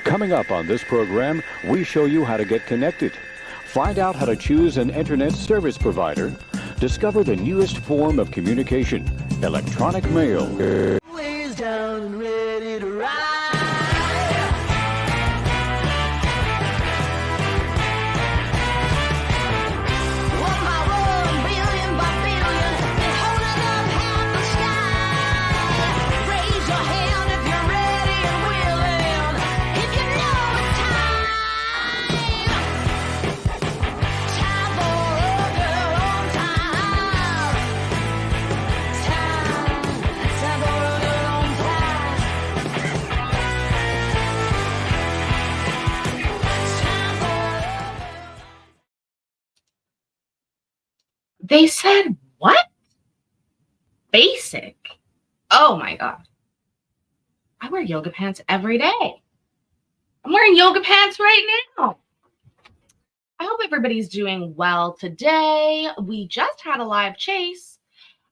Coming up on this program, we show you how to get connected. Find out how to choose an internet service provider. Discover the newest form of communication, electronic mail. Ways down and ready to ride. One by one, billion by billion, and holding up half the sky. Raise your hand if you're ready and willing. If you know it's time. Time for a girl on time. Time for a girl on time. Time for They said what? Basic. Oh my God. I wear yoga pants every day. I'm wearing yoga pants right now. I hope everybody's doing well today. We just had a live chase.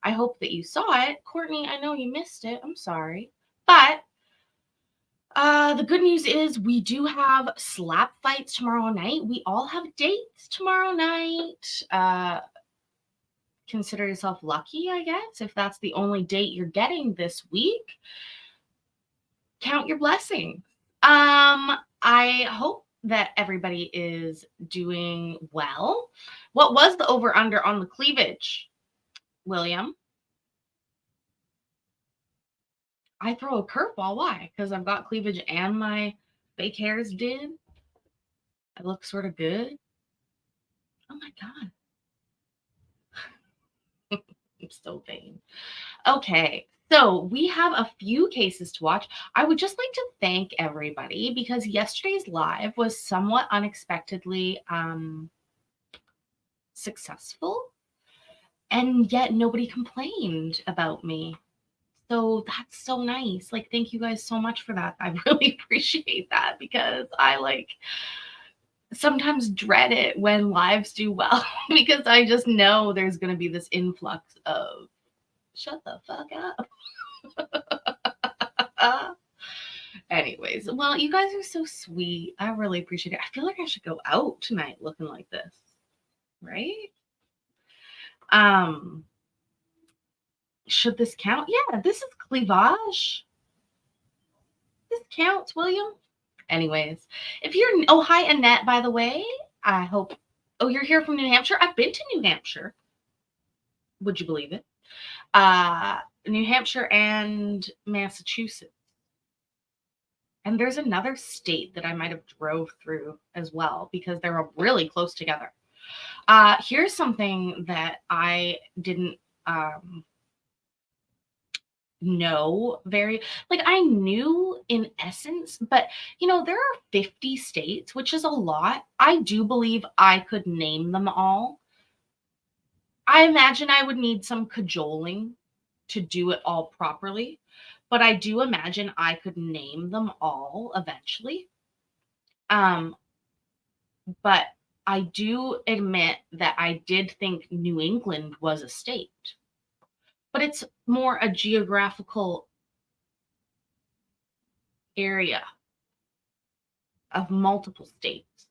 I hope that you saw it. Courtney, I know you missed it. I'm sorry. But the good news is we do have slap fights tomorrow night. We all have dates tomorrow night. Consider yourself lucky, I guess, if that's the only date you're getting this week. Count your blessings. I hope that everybody is doing well. What was the over-under on the cleavage, William? I throw a curveball. Why? Because I've got cleavage and my fake hairs did. I look sort of good. Oh my God. I'm so vain. Okay, so we have a few cases to watch. I would just like to thank everybody because yesterday's live was somewhat unexpectedly successful, and yet nobody complained about me. So that's so nice. Like, thank you guys so much for that. I really appreciate that because I sometimes dread it when lives do well because I just know there's going to be this influx of shut the fuck up. Anyways, well, you guys are so sweet. I really appreciate it. I feel like I should go out tonight looking like this, right? Should this count? Yeah, this is cleavage. This counts, William. Anyways, if you're, oh, hi, Annette, by the way. I hope, oh, you're here from New Hampshire? I've been to New Hampshire. Would you believe it? New Hampshire and Massachusetts. And there's another state that I might have drove through as well because they're really close together. Here's something that I didn't know very, like I knew in essence, but there are 50 states, which is a lot. I do believe I could name them all. I imagine I would need some cajoling to do it all properly, but I do imagine I could name them all eventually. But I do admit that I did think New England was a state. But it's more a geographical area of multiple states.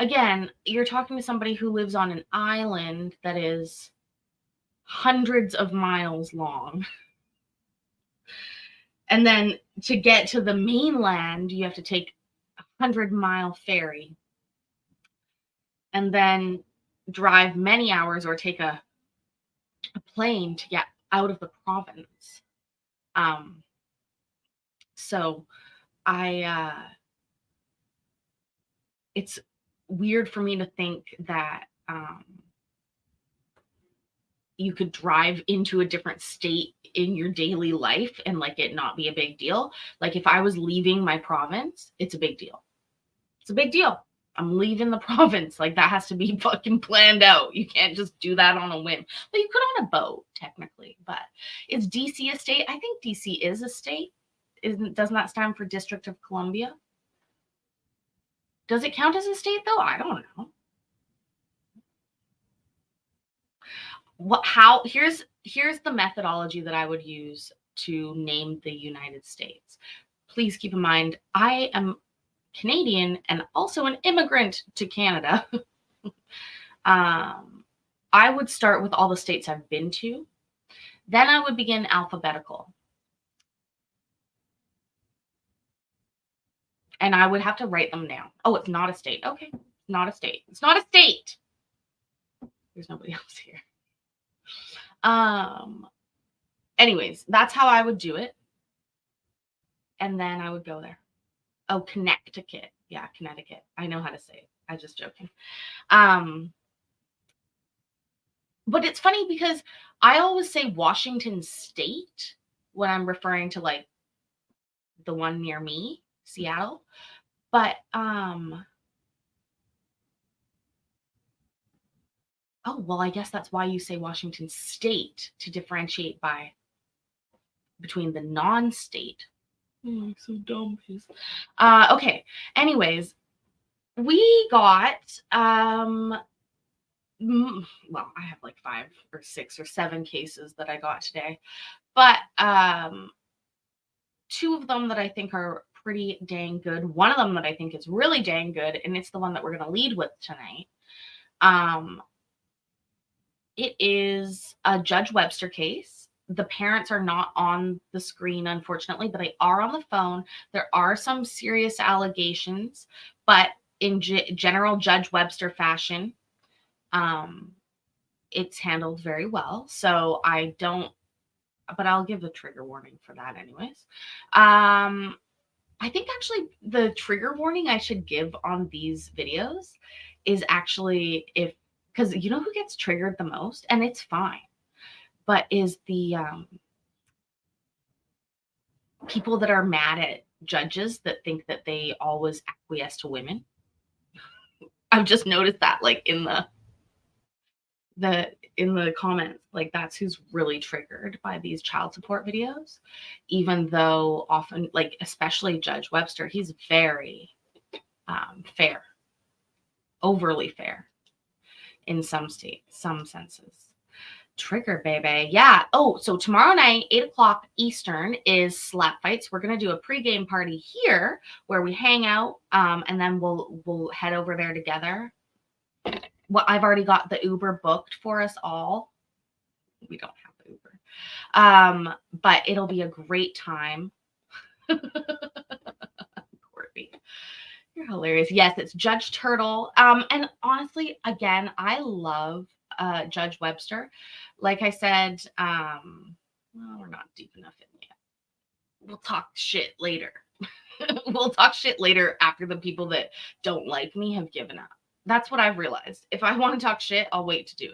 Again, you're talking to somebody who lives on an island that is hundreds of miles long. And then to get to the mainland, you have to take a 100-mile ferry and then drive many hours or take a plane to get out of the province. So it's weird for me to think that you could drive into a different state in your daily life and it not be a big deal. Like if I was leaving my province, it's a big deal. It's a big deal. I'm leaving the province. That has to be fucking planned out. You can't just do that on a whim. But you could on a boat, technically. But is DC a state? I think DC is a state. Doesn't that stand for District of Columbia? Does it count as a state, though? I don't know. Here's the methodology that I would use to name the United States. Please keep in mind, I am Canadian and also an immigrant to Canada, I would start with all the states I've been to. Then I would begin alphabetical. And I would have to write them down. Oh, it's not a state. Okay, not a state. It's not a state. There's nobody else here. Anyways, that's how I would do it. And then I would go there. Oh, Connecticut. Yeah, Connecticut. I know how to say it. I'm just joking. But it's funny because I always say Washington State when I'm referring to like the one near me, Seattle. But oh, well, I guess that's why you say Washington State, to differentiate between the non-state. Oh, I'm so dumb. Okay. Anyways, we got well, I have like 5 or 6 or 7 cases that I got today, but 2 of them that I think are pretty dang good. One of them that I think is really dang good, and it's the one that we're going to lead with tonight. It is a Judge Webster case. The parents are not on the screen, unfortunately, but they are on the phone. There are some serious allegations, but in general Judge Webster fashion, it's handled very well. So I don't, but I'll give a trigger warning for that anyways. I think actually the trigger warning I should give on these videos is actually because you know who gets triggered the most, and it's fine, but is the people that are mad at judges that think that they always acquiesce to women. I've just noticed that, like in the comments, like that's who's really triggered by these child support videos, even though often, like especially Judge Webster, he's very fair, overly fair in some senses. Trigger, baby. Yeah. Oh, so tomorrow night, 8:00 Eastern is Slap Fights. We're gonna do a pregame party here where we hang out, and then we'll head over there together. Well, I've already got the Uber booked for us all. We don't have the Uber, but it'll be a great time. Courtney, you're hilarious. Yes, it's Judge Turtle. And honestly, again, I love Judge Webster. Like I said, well, we're not deep enough in yet. We'll talk shit later. We'll talk shit later after the people that don't like me have given up. That's what I've realized. If I want to talk shit, I'll wait to do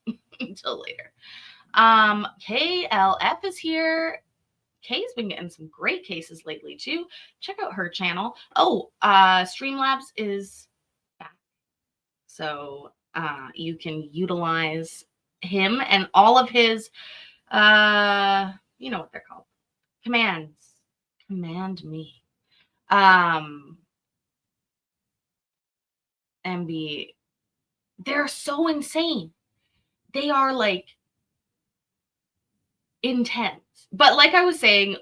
it until later. KLF is here. Kay's been getting some great cases lately too. Check out her channel. Oh, Streamlabs is back. So you can utilize him and all of his, you know what they're called, commands. Command me. And they're so insane. They are like intense. But like I was saying,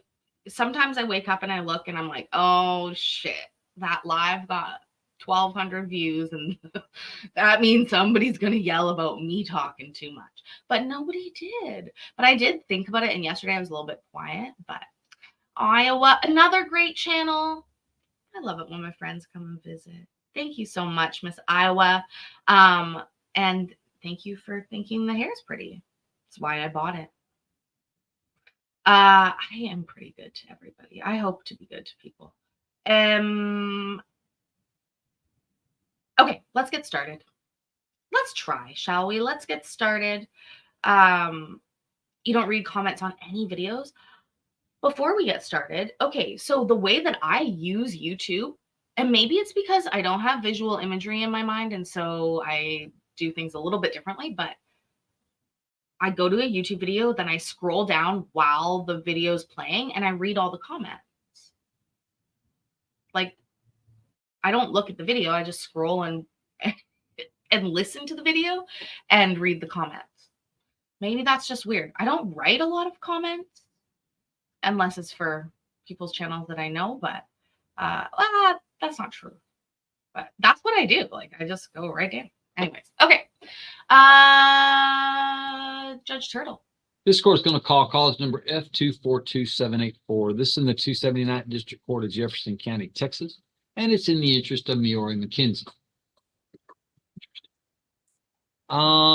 sometimes I wake up and I look and I'm like, oh shit, that live got 1,200 views, and that means somebody's going to yell about me talking too much. But nobody did. But I did think about it, and yesterday I was a little bit quiet. But Iowa, another great channel. I love it when my friends come and visit. Thank you so much, Miss Iowa. And thank you for thinking the hair's pretty. That's why I bought it. I am pretty good to everybody. I hope to be good to people. Okay, let's get started. Let's try, shall we? Let's get started. You don't read comments on any videos? Before we get started, okay, so the way that I use YouTube, and maybe it's because I don't have visual imagery in my mind, and so I do things a little bit differently, but I go to a YouTube video, then I scroll down while the video's playing, and I read all the comments. Like, I don't look at the video, I just scroll and listen to the video and read the comments. Maybe that's just weird. I don't write a lot of comments unless it's for people's channels that I know, but That's not true. But that's what I do. Like, I just go right in. Anyways, okay. Judge Turtle. This court is going to call cause number F242784. This is in the 279th District Court of Jefferson County, Texas, and it's in the interest of Miori McKenzie.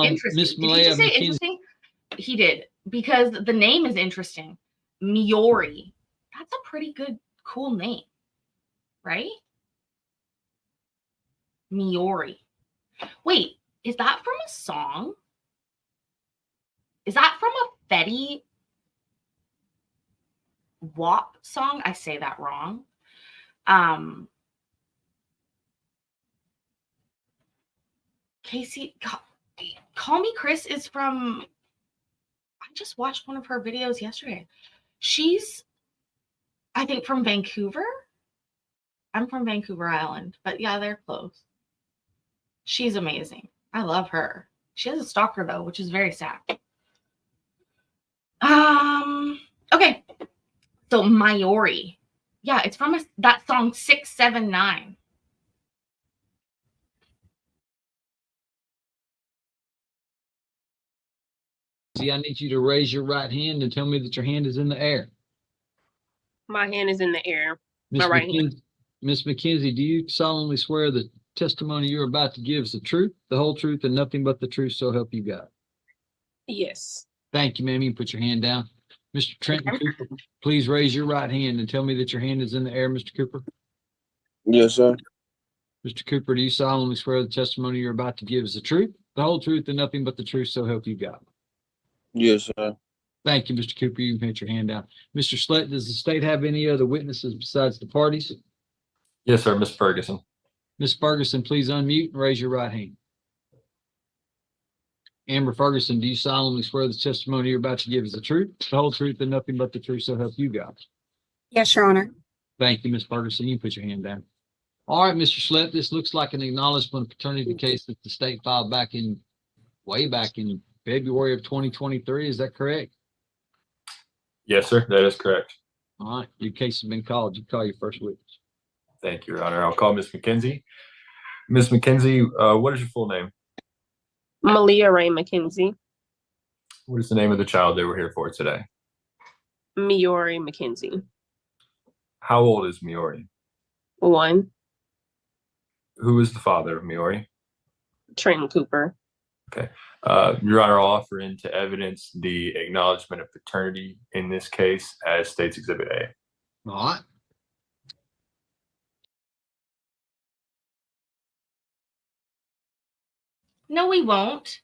Interesting. Miss Did he Malaya just say McKenzie. interesting? He did, because the name is interesting. Miori. That's a pretty good, cool name, right? Miori. Wait, is that from a song? Is that from a Fetty Wap song? I say that wrong. Casey, Call Me Chris is from, I just watched one of her videos yesterday. She's, I think, from Vancouver. I'm from Vancouver Island, but yeah, they're close. She's amazing. I love her. She has a stalker though, which is very sad. Okay. So Miori. Yeah, it's from that song 679. I need you to raise your right hand and tell me that your hand is in the air. My hand is in the air. Miss My right hand. Miss McKenzie, do you solemnly swear the testimony you're about to give is the truth, the whole truth, and nothing but the truth, so help you God? Yes. Thank you, ma'am. You can put your hand down. Mr. Trenton Cooper, please raise your right hand and tell me that your hand is in the air, Mr. Cooper. Yes, sir. Mr. Cooper, do you solemnly swear the testimony you're about to give is the truth, the whole truth, and nothing but the truth, so help you God? Yes, sir. Thank you, Mr. Cooper. You can put your hand down. Mr. Slett, does the state have any other witnesses besides the parties? Yes, sir, Miss Ferguson. Ms. Ferguson, please unmute and raise your right hand. Amber Ferguson, do you solemnly swear the testimony you're about to give is the truth, the whole truth, and nothing but the truth, so help you God? Yes, Your Honor. Thank you, Ms. Ferguson. You can put your hand down. All right, Mr. Slett, this looks like an acknowledgement of paternity case that the state filed way back in February of 2023. Is that correct? Yes, sir, that is correct. All right, your case has been called. You call your first witness. Thank you, Your Honor. I'll call Miss McKenzie. Miss McKenzie, what is your full name? Malia Ray McKenzie. What is the name of the child they were here for today? Miori McKenzie. How old is Miori? 1. Who is the father of Miori? Trenton Cooper. Your Honor, I'll offer into evidence the acknowledgement of paternity in this case as State's Exhibit A. All right. No, we won't.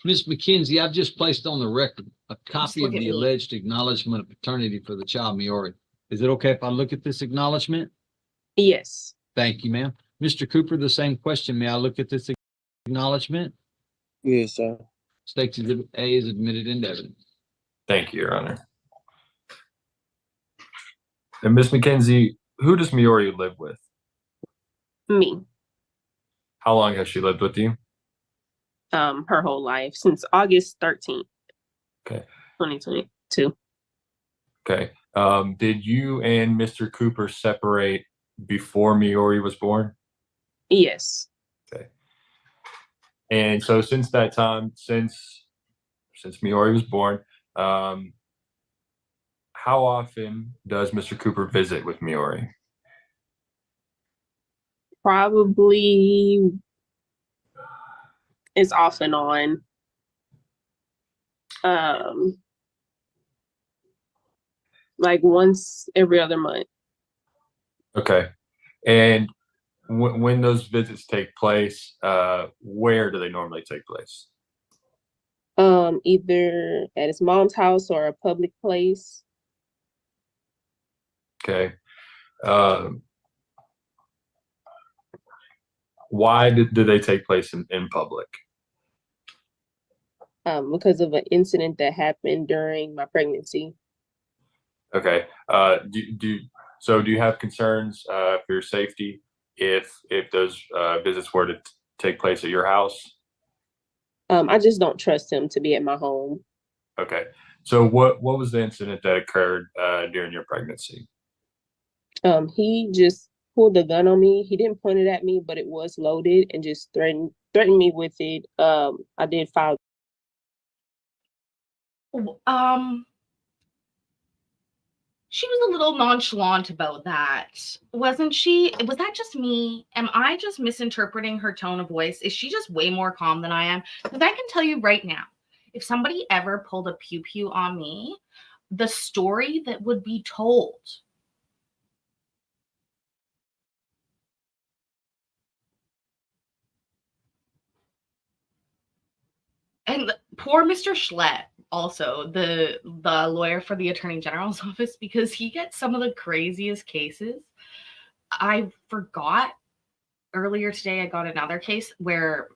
Ms. McKenzie, I've just placed on the record a Just copy look of at the me. alleged acknowledgement of paternity for the child Miori. Is it okay if I look at this acknowledgement? Yes. Thank you, ma'am. Mr. Cooper, the same question. May I look at this acknowledgement? Yes, sir. State's Exhibit A is admitted into evidence. Thank you, Your Honor. And Miss McKenzie, who does Miori live with? Me. How long has she lived with you? Her whole life since August 13th. Okay. 2022. Okay. Did you and Mr. Cooper separate before Miori was born? Yes. Okay. And so since that time, since Miori was born, how often does Mr. Cooper visit with Miori? Probably is off and on. Like once every other month. Okay. And when those visits take place, where do they normally take place? Either at his mom's house or a public place. Okay. Why do they take place in public? Because of an incident that happened during my pregnancy. Okay. Do you have concerns for your safety if those visits were to take place at your house? I just don't trust him to be at my home. Okay. So what was the incident that occurred during your pregnancy? He just pulled the gun on me. He didn't point it at me, but it was loaded and just threatened me with it. I did file. She was a little nonchalant about that, wasn't she? Was that just me? Am I just misinterpreting her tone of voice? Is she just way more calm than I am? Because I can tell you right now, if somebody ever pulled a pew pew on me, the story that would be told. And poor Mr. Schlett, also the lawyer for the Attorney General's office, because he gets some of the craziest cases. I forgot earlier today, I got another case where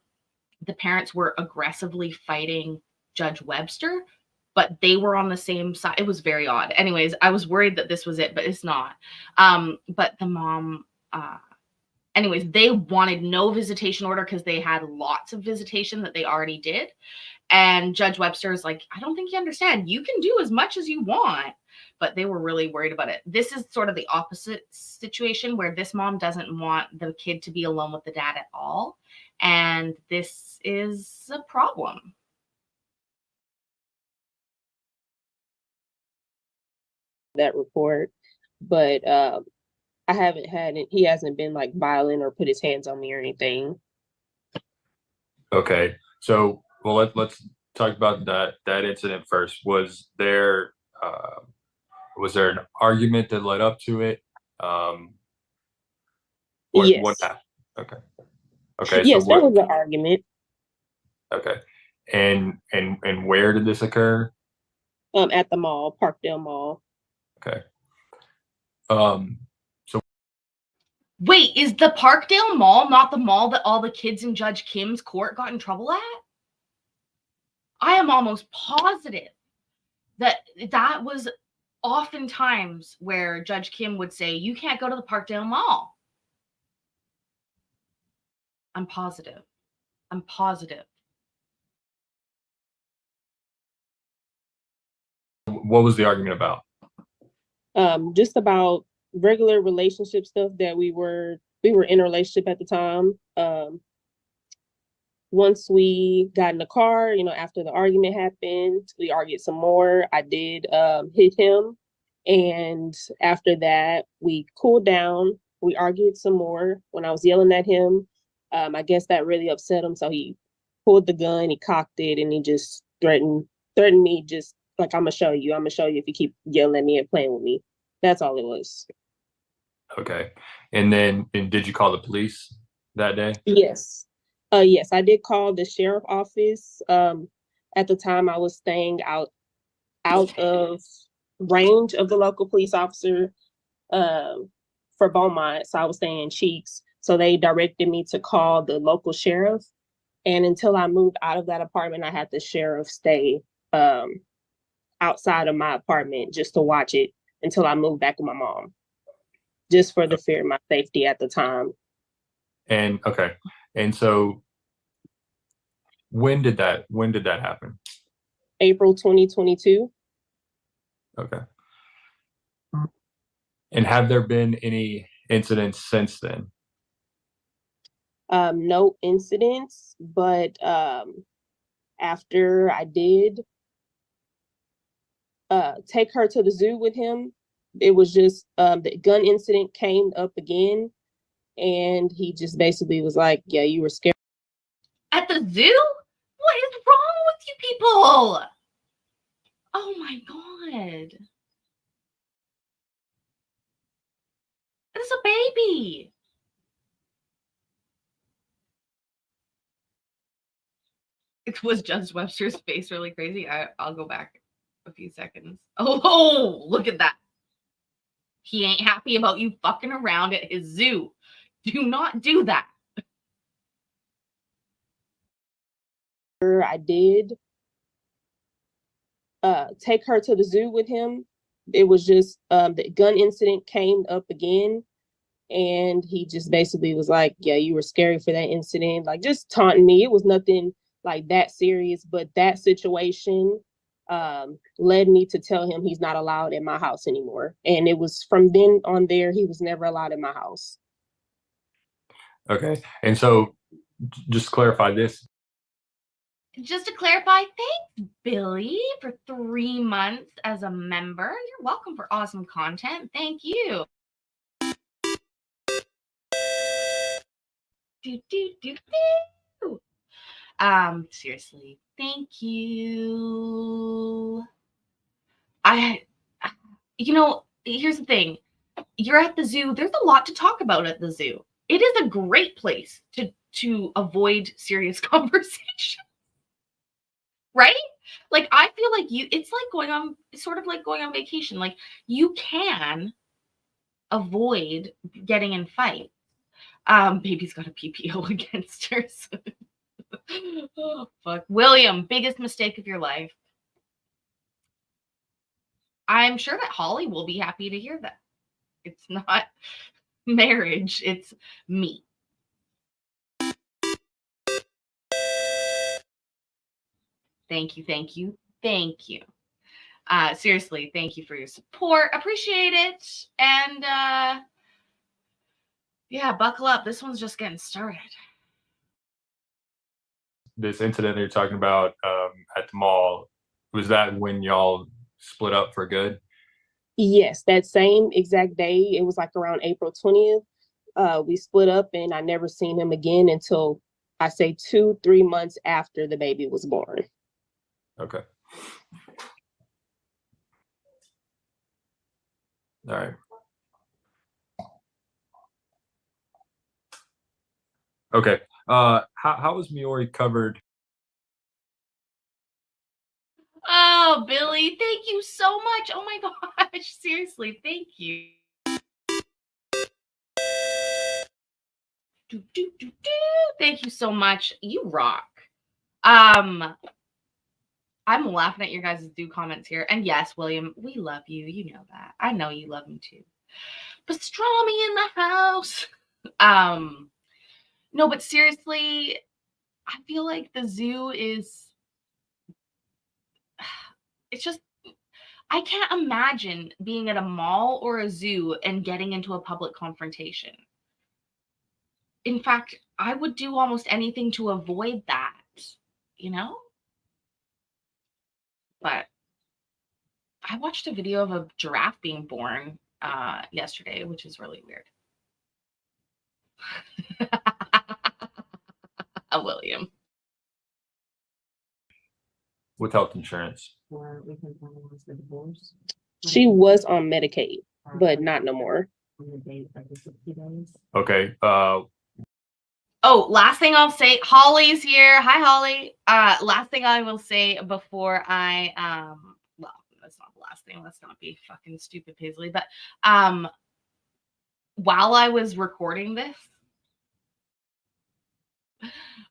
the parents were aggressively fighting Judge Webster, but they were on the same side. It was very odd. Anyways, I was worried that this was it, but it's not. But the mom, anyways, they wanted no visitation order because they had lots of visitation that they already did. And Judge Webster is like, I don't think you understand. You can do as much as you want. But they were really worried about it. This is sort of the opposite situation where this mom doesn't want the kid to be alone with the dad at all. And this is a problem. That report, but I haven't had it. He hasn't been like violent or put his hands on me or anything. Okay, so well, let's talk about that incident first. Was there an argument that led up to it? What Yes. happened? Okay. Yes, So there what? was an argument. Okay, and where did this occur? At the mall, Parkdale Mall. Okay. So Wait, is the Parkdale Mall not the mall that all the kids in Judge Kim's court got in trouble at? I am almost positive that that was oftentimes where Judge Kim would say, you can't go to the Parkdale Mall. I'm positive. what was the argument about? Just about regular relationship stuff that we were in a relationship at the time. Once we got in the car, after the argument happened, we argued some more. I did hit him. And after that, we cooled down. We argued some more. When I was yelling at him, I guess that really upset him. So he pulled the gun, he cocked it, and he just threatened me, just like, I'm gonna show you if you keep yelling at me and playing with me. That's all it was. Okay, and did you call the police that day? Yes. Yes, I did call the sheriff office. At the time I was staying out of range of the local police officer for Beaumont. So I was staying in Cheeks. So they directed me to call the local sheriff. And until I moved out of that apartment, I had the sheriff stay outside of my apartment just to watch it until I moved back with my mom, just for the fear of my safety at the time. And okay, and so when did that happen? April 2022. Okay. And have there been any incidents since then? No incidents, but after I did take her to the zoo with him, it was just the gun incident came up again, and he just basically was like, yeah, you were scared. At the zoo? What is wrong with you people? Oh my God. It's a baby. It was Judge Webster's face really crazy. I'll go back a few seconds. Oh, look at that. He ain't happy about you fucking around at his zoo. Do not do that. I did take her to the zoo with him. It was just the gun incident came up again, and he just basically was like, yeah, you were scary for that incident, like just taunting me. It was nothing like that serious, but that situation led me to tell him he's not allowed in my house anymore. And it was from then on there, he was never allowed in my house. Okay. And so just to clarify this. Just to clarify, thanks, Billy, for 3 months as a member. You're welcome for awesome content. Thank you. Seriously, thank you. Here's the thing. You're at the zoo. There's a lot to talk about at the zoo. It is a great place to avoid serious conversation. Right? Like, I feel like it's sort of like going on vacation. Like, you can avoid getting in fights. Baby's got a PPO against her. So. Oh, fuck. William, biggest mistake of your life. I'm sure that Holly will be happy to hear that. It's not marriage, it's me. Thank you, thank you, thank you. Seriously, thank you for your support. Appreciate it. And yeah, buckle up. This one's just getting started. This incident that you're talking about at the mall, was that when y'all split up for good? Yes, that same exact day. It was like around April 20th. We split up and I never seen him again until I say 2-3 months after the baby was born. Okay. All right. Okay. How was Miori covered? Oh, Billy, thank you so much. Oh my gosh, seriously, thank you. Thank you so much. You rock. I'm laughing at your guys' do comments here. And yes, William, we love you. You know that. I know you love me too. Pastrami in the house. No, but seriously, I feel like the zoo is, it's just, I can't imagine being at a mall or a zoo and getting into a public confrontation. In fact, I would do almost anything to avoid that, you know? But I watched a video of a giraffe being born yesterday, which is really weird. William. With health insurance? She was on Medicaid, but not no more. Okay. Oh, last thing I'll say, Holly's here. Hi, Holly. Last thing I will say before I well, that's not the last thing. Let's not be fucking stupid, Paisley. But while I was recording this,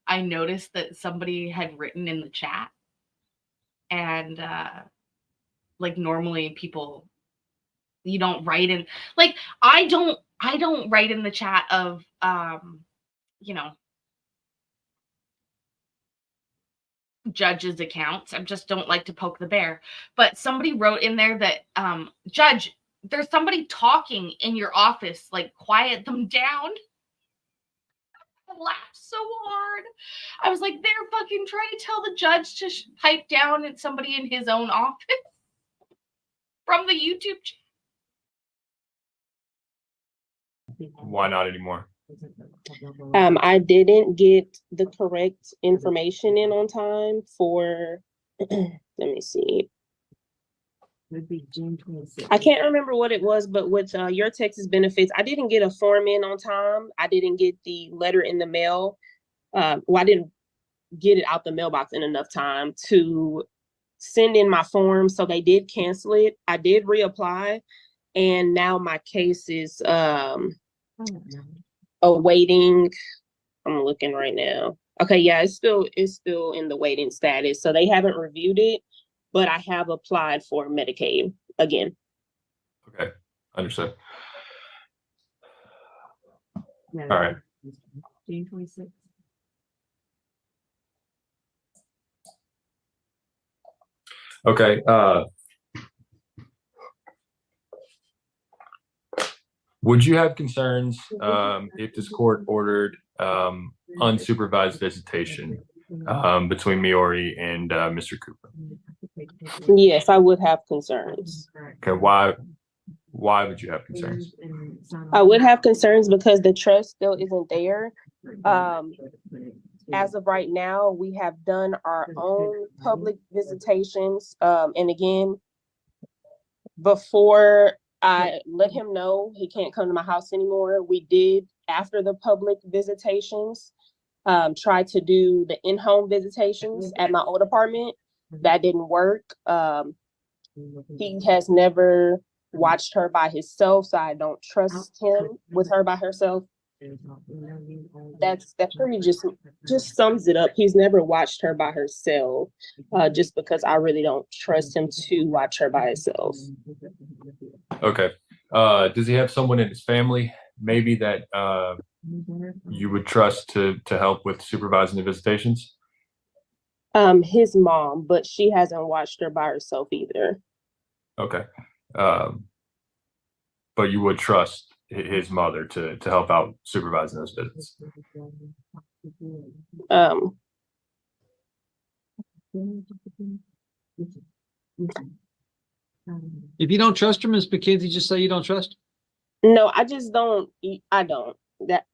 I noticed that somebody had written in the chat, and like normally people, you don't write in, like I don't write in the chat of you know, judges' accounts. I just don't like to poke the bear. But somebody wrote in there that Judge, there's somebody talking in your office, like quiet them down. I laughed so hard. I was like, they're fucking trying to tell the judge to pipe down at somebody in his own office from the YouTube channel. Why not anymore? I didn't get the correct information in on time for, let me see. Would be June 26th. I can't remember what it was, but with your Texas benefits, I didn't get a form in on time. I didn't get the letter in the mail. Well, I didn't get it out the mailbox in enough time to send in my form. So they did cancel it. I did reapply. And now my case is awaiting. I'm looking right now. Okay, yeah, it's still in the waiting status. So they haven't reviewed it, but I have applied for Medicaid again. Okay, understood. Yeah, All right. June 26th. Okay. Would you have concerns if this court ordered unsupervised visitation between Miori and Mr. Cooper? Yes, I would have concerns. Okay. Why would you have concerns? I would have concerns because the trust still isn't there. As of right now, we have done our own public visitations. And again, before I let him know he can't come to my house anymore, we did, after the public visitations, try to do the in-home visitations at my old apartment. That didn't work. He has never watched her by himself, so I don't trust him with her by herself. That pretty just sums it up. He's never watched her by herself, just because I really don't trust him to watch her by himself. Okay. Does he have someone in his family maybe that you would trust to help with supervising the visitations? His mom, but she hasn't watched her by herself either. Okay. But you would trust his mother to help out supervising those visits? If you don't trust her, Ms. McKenzie, just say you don't trust No, I just don't. I don't.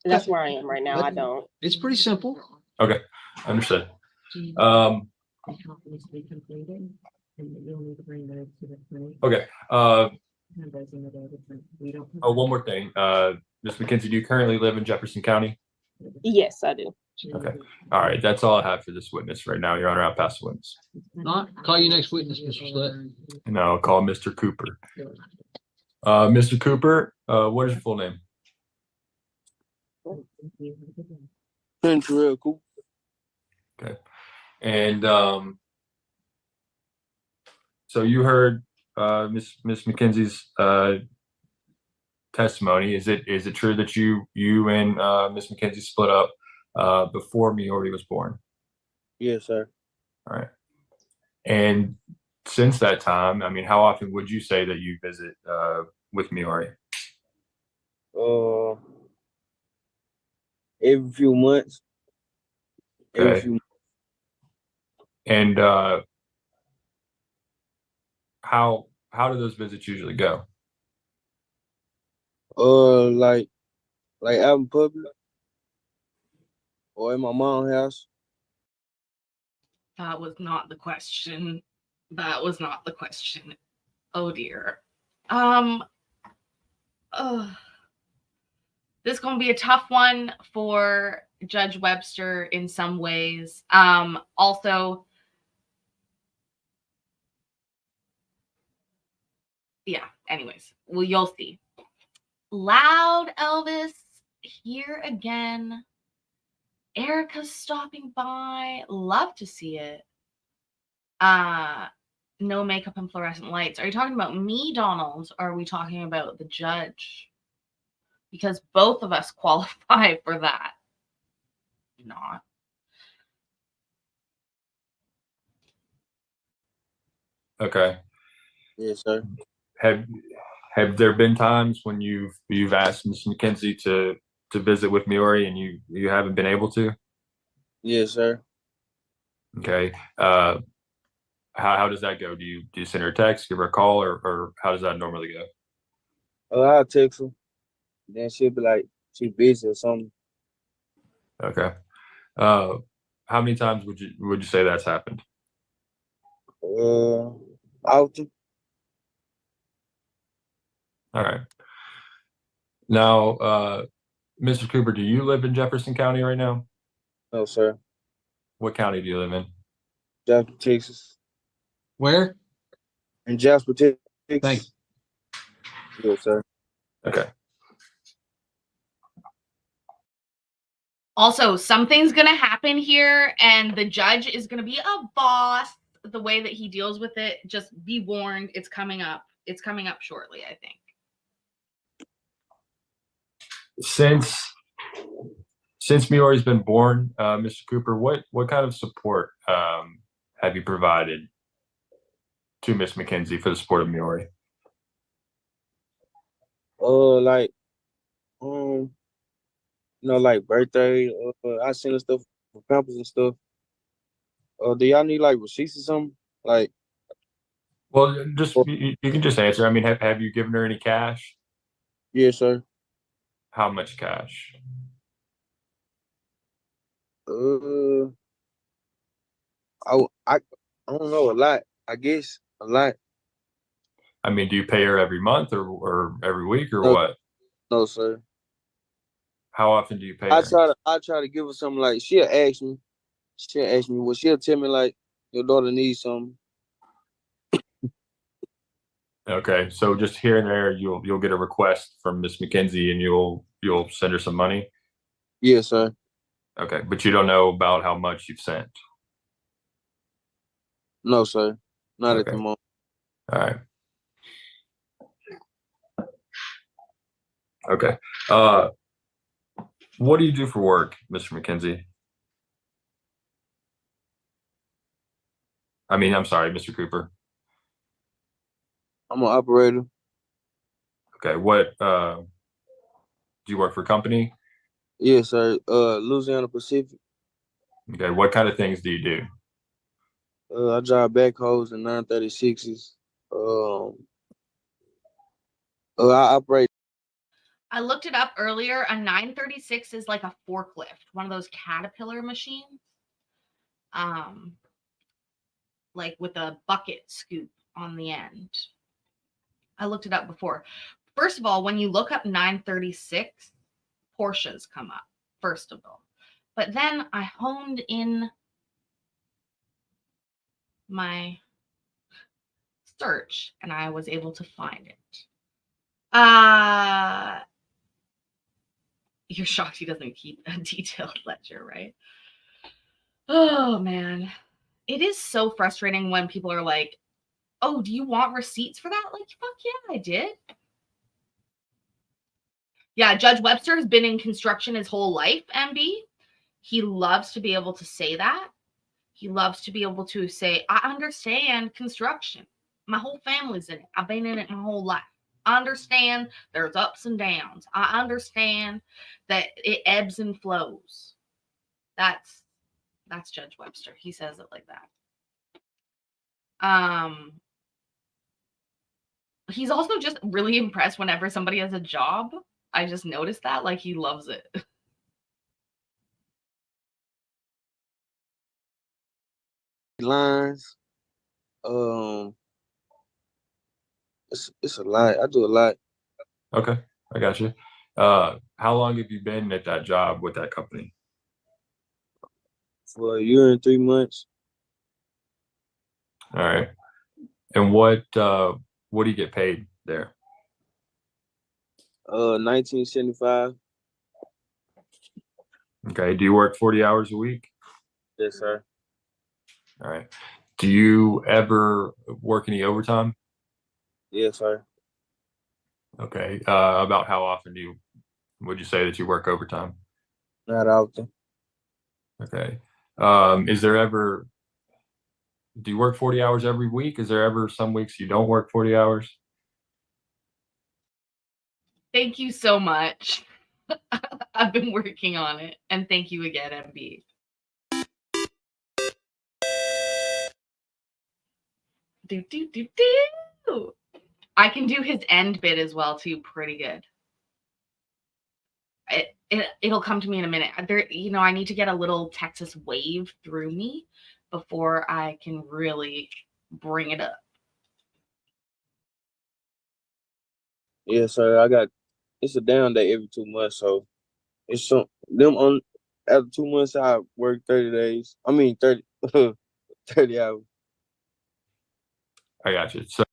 That's where I am right now. I don't. her. It's pretty simple. Okay. Understood. Okay. One more thing. Ms. McKenzie, do you currently live in Jefferson County? Yes, I do. Okay. All right. That's all I have for this witness right now, Your Honor. I'll pass the witness. Not call you next witness, Mr. Slett. And I'll call Mr. Cooper. Mr. Cooper, what is your full name? Terrell Cooper. Okay. And so you heard Miss McKenzie's testimony. Is it true that you and Miss McKenzie split up before Miori was born? Yes, sir. All right. And since that time, I mean, how often would you say that you visit with Miori? Every few months. Okay. And how do those visits usually go? Like out in public or in my mom's house. That was not the question. That was not the question. Oh dear. This is going to be a tough one for Judge Webster in some ways. Also, yeah, anyways, well, you'll see. Loud Elvis here again. Erica's stopping by. Love to see it. No makeup and fluorescent lights. Are you talking about me, Donald, or are we talking about the judge? Because both of us qualify for that. Not. Okay. Yes, sir. Have there been times when you've asked Ms. McKenzie to visit with Miori and you haven't been able to? Yes, sir. Okay. How does that go? Do you send her a text, give her a call, or how does that normally go? I'll text her. Then she'll be like, she busy or something. Okay. How many times would you say that's happened? Often. All right. Now, Mr. Cooper, do you live in Jefferson County right now? No, sir. What county do you live in? Jasper, Texas. Where? In Jasper, Texas. Thanks. Yes, sir. Okay. Also, something's going to happen here, and the judge is going to be a boss. The way that he deals with it, just be warned, it's coming up. It's coming up shortly, I think. Since Miori's been born, Mr. Cooper, what kind of support have you provided to Miss McKenzie for the sport of Maori? Like, like birthday. I send her stuff for pampers and stuff. Do y'all need like receipts or something? Like, Well, just you can just answer. I mean, have you given her any cash? yes, sir. How much cash? Uh, I don't know, a lot. I guess a lot. I mean, do you pay her every month or every week or No, what? no, sir. How often do you pay I her? try to give her something. Like, she'll ask me. She'll ask me. Well, she'll tell me like, your daughter needs something. Okay, so just here and there, you'll get a request from Miss McKenzie, and you'll send her some money. Yes, sir. Okay, but you don't know about how much you've sent. No, sir. Not at the Okay. moment. All right. Okay. What do you do for work, Mr. McKenzie? I mean, I'm sorry, Mr. Cooper. I'm an operator. Okay. What do you work for a company? Yes, sir. Louisiana Pacific. Okay. What kind of things do you do? I drive backhoes and 936s. I operate. I looked it up earlier. A 936 is like a forklift, one of those Caterpillar machines. Like with a bucket scoop on the end. I looked it up before. First of all, when you look up 936, Porsches come up, first of all. But then I honed in my search and I was able to find it. You're shocked he doesn't keep a detailed ledger, right? Oh man. It is so frustrating when people are like, oh, do you want receipts for that? Like, fuck yeah, I did. Yeah, Judge Webster has been in construction his whole life, MB. He loves to be able to say that. He loves to be able to say, I understand construction. My whole family's in it. I've been in it my whole life. I understand there's ups and downs. I understand that it ebbs and flows. That's Judge Webster. He says it like that. He's also just really impressed whenever somebody has a job. I just noticed that. Like, he loves it. Lines. It's a lot. I do a lot. Okay, I got you. How long have you been at that job with that company? For a year and 3 months. All right. And what do you get paid there? 1975. Okay. Do you work 40 hours a week? Yes, sir. All right. Do you ever work any overtime? Yes, sir. Okay. About how often would you say that you work overtime? Not often. Okay. Do you work 40 hours every week? Is there ever some weeks you don't work 40 hours? Thank you so much. I've been working on it. And thank you again, MB. Do. I can do his end bit as well too, pretty good. It'll come to me in a minute. I need to get a little Texas wave through me before I can really bring it up. Yes, sir. It's a down day every 2 months, so it's after 2 months I work 30 days. I mean 30 30 hours. I got you. So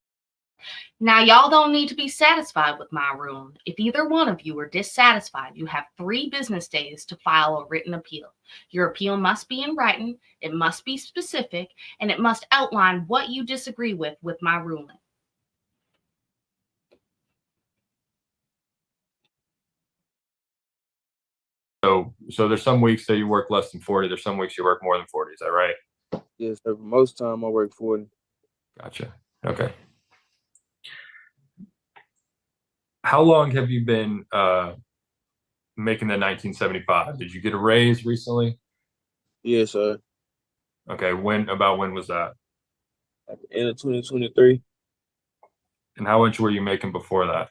Now, y'all don't need to be satisfied with my ruling. If either one of you are dissatisfied, you have 3 business days to file a written appeal. Your appeal must be in writing, it must be specific, and it must outline what you disagree with my ruling. So there's some weeks that you work less than 40. There's some weeks you work more than 40. Is that right? Yes, sir. Most time I work 40. Gotcha. Okay. How long have you been making the 1975? Did you get a raise recently? Yes, sir. Okay, when was that? At the end of 2023, And how much were you making before that?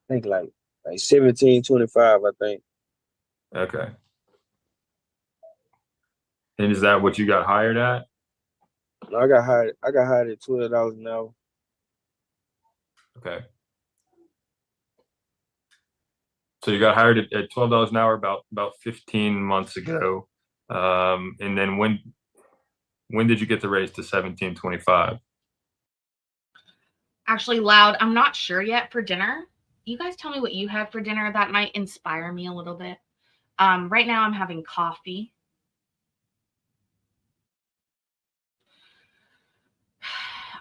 I think like 1725, I think. Okay. And is that what you got hired at? No, I got hired at $12 an hour. Okay. So you got hired at $12 an hour about 15 months ago. And then when did you get the raise to 1725? Actually, Loud, I'm not sure yet for dinner. You guys tell me what you had for dinner. That might inspire me a little bit. Right now I'm having coffee.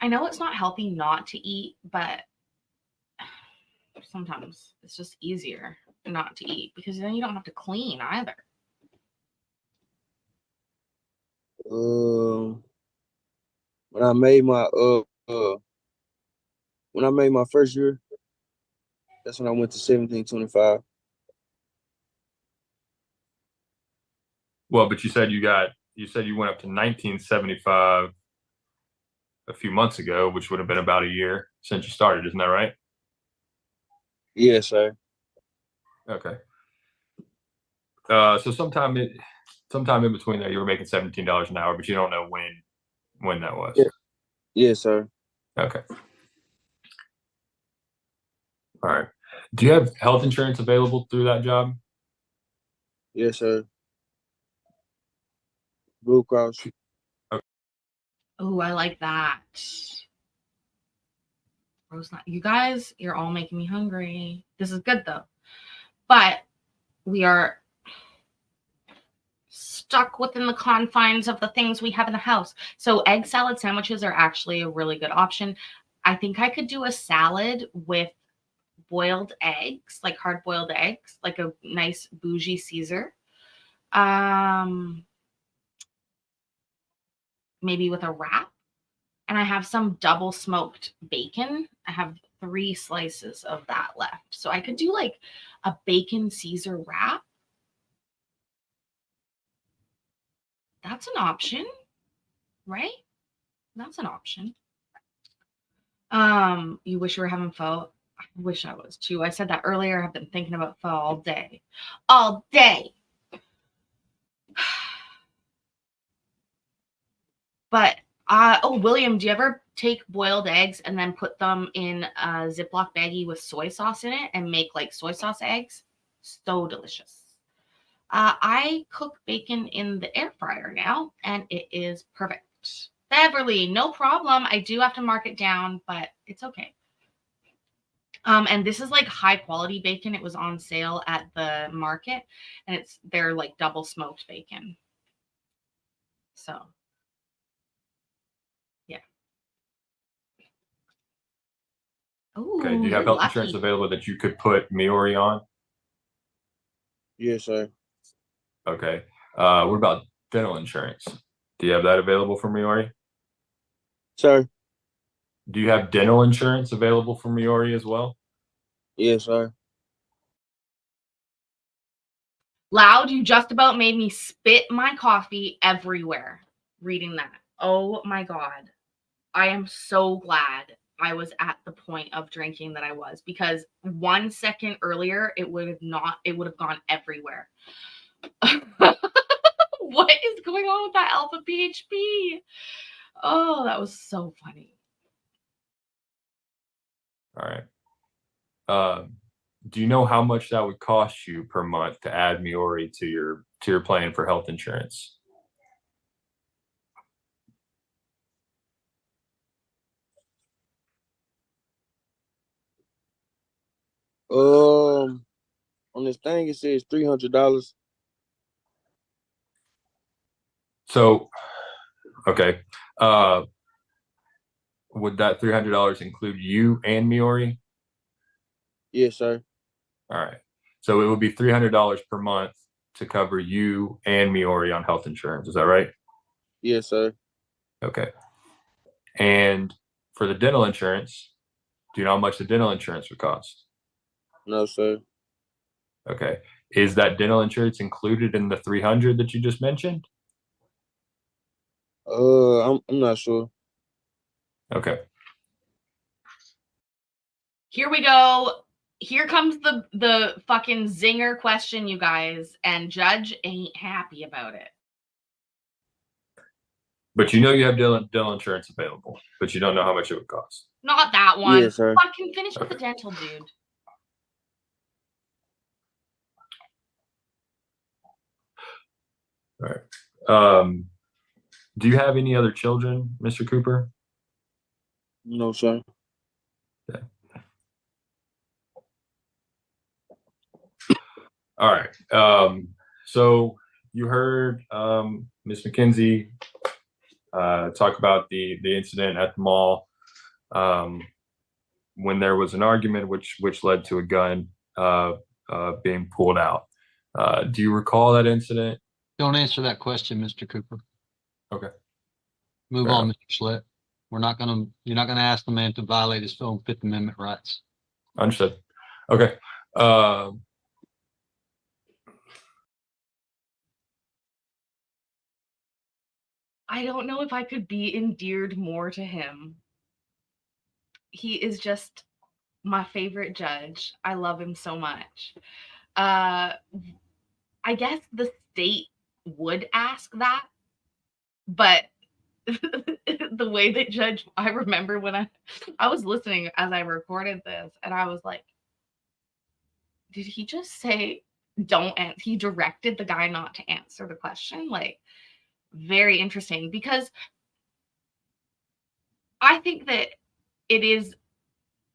I know it's not healthy not to eat, but sometimes it's just easier not to eat because then you don't have to clean either. When I made my when I made my first year, that's when I went to 1725. Well, but you said you went up to 1975 a few months ago, which would have been about a year since you started, isn't that right? Yes, sir. Okay. So sometime in between there, you were making $17 an hour, but you don't know when that was. Yeah. Yes, sir. Okay. All right. Do you have health insurance available through that job? Yes, sir. Blue Cross. Oh, I like that. Rose nut. You guys, you're all making me hungry. This is good though. But we are stuck within the confines of the things we have in the house. So egg salad sandwiches are actually a really good option. I think I could do a salad with boiled eggs, like hard boiled eggs, like a nice bougie Caesar. Maybe with a wrap. And I have some double smoked bacon. I have 3 slices of that left. So I could do like a bacon Caesar wrap. That's an option, right? That's an option. You wish you were having pho? I wish I was too. I said that earlier. I've been thinking about pho all day. All day. But oh, William, do you ever take boiled eggs and then put them in a Ziploc baggie with soy sauce in it and make like soy sauce eggs? So delicious. I cook bacon in the air fryer now, and it is perfect. Beverly, no problem. I do have to mark it down, but it's okay. And this is like high quality bacon. It was on sale at the market, and they're like double smoked bacon. So, yeah. Ooh, Okay. Do you have you're health insurance lucky. available that you could put Miori on? Yes, sir. Okay. What about dental insurance? Do you have that available for Miori? Sir. Do you have dental insurance available for Miori as well? Yes, sir. Loud, you just about made me spit my coffee everywhere reading that. Oh my God. I am so glad I was at the point of drinking that I was, because 1 second earlier it would have gone everywhere. What is going on with that alpha PHP? Oh, that was so funny. All right. Do you know how much that would cost you per month to add Miori to your plan for health insurance? On this thing it says $300. So, okay. Would that $300 include you and Miori? Yes, sir. All right. So it would be $300 per month to cover you and Miori on health insurance. Is that right? Yes, sir. Okay. And for the dental insurance, do you know how much the dental insurance would cost? No, sir. Okay. Is that dental insurance included in the 300 that you just mentioned? I'm not sure. Okay. Here we go. Here comes the fucking zinger question, you guys, and Judge ain't happy about it. But you know you have dental insurance available, but you don't know how much it would cost. Not that one. Yes, sir. Fucking finish with the dental, dude. All right. Do you have any other children, Mr. Cooper? No, sir. Okay. All right. So you heard Ms. McKenzie talk about the incident at the mall when there was an argument which led to a gun being pulled out. Do you recall that incident? Don't answer that question, Mr. Cooper. Okay. Move Fair on, enough. Mr. Schlett. You're not gonna ask the man to violate his own Fifth Amendment rights. Understood. Okay. I don't know if I could be endeared more to him. He is just my favorite judge. I love him so much. I guess the state would ask that, but the way that I remember when I was listening as I recorded this, and I was like, did he just say don't answer? He directed the guy not to answer the question. Like, very interesting, because I think that it is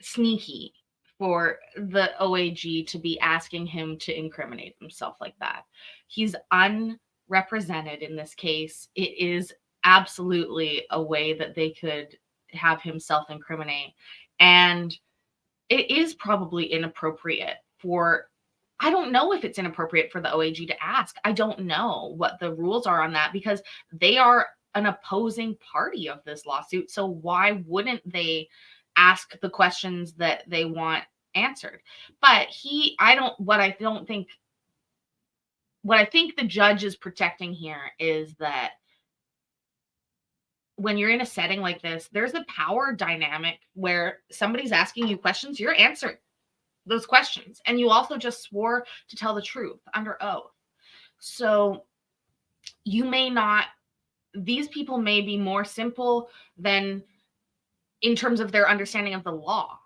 sneaky for the OAG to be asking him to incriminate himself like that. He's unrepresented in this case. It is absolutely a way that they could have him self-incriminate. And it is probably inappropriate for, I don't know if it's inappropriate for the OAG to ask. I don't know what the rules are on that, because they are an opposing party of this lawsuit. So why wouldn't they ask the questions that they want answered? But what I think the judge is protecting here is that when you're in a setting like this, there's a power dynamic where somebody's asking you questions, you're answering those questions. And you also just swore to tell the truth under oath. So these people may be more simple than in terms of their understanding of the law.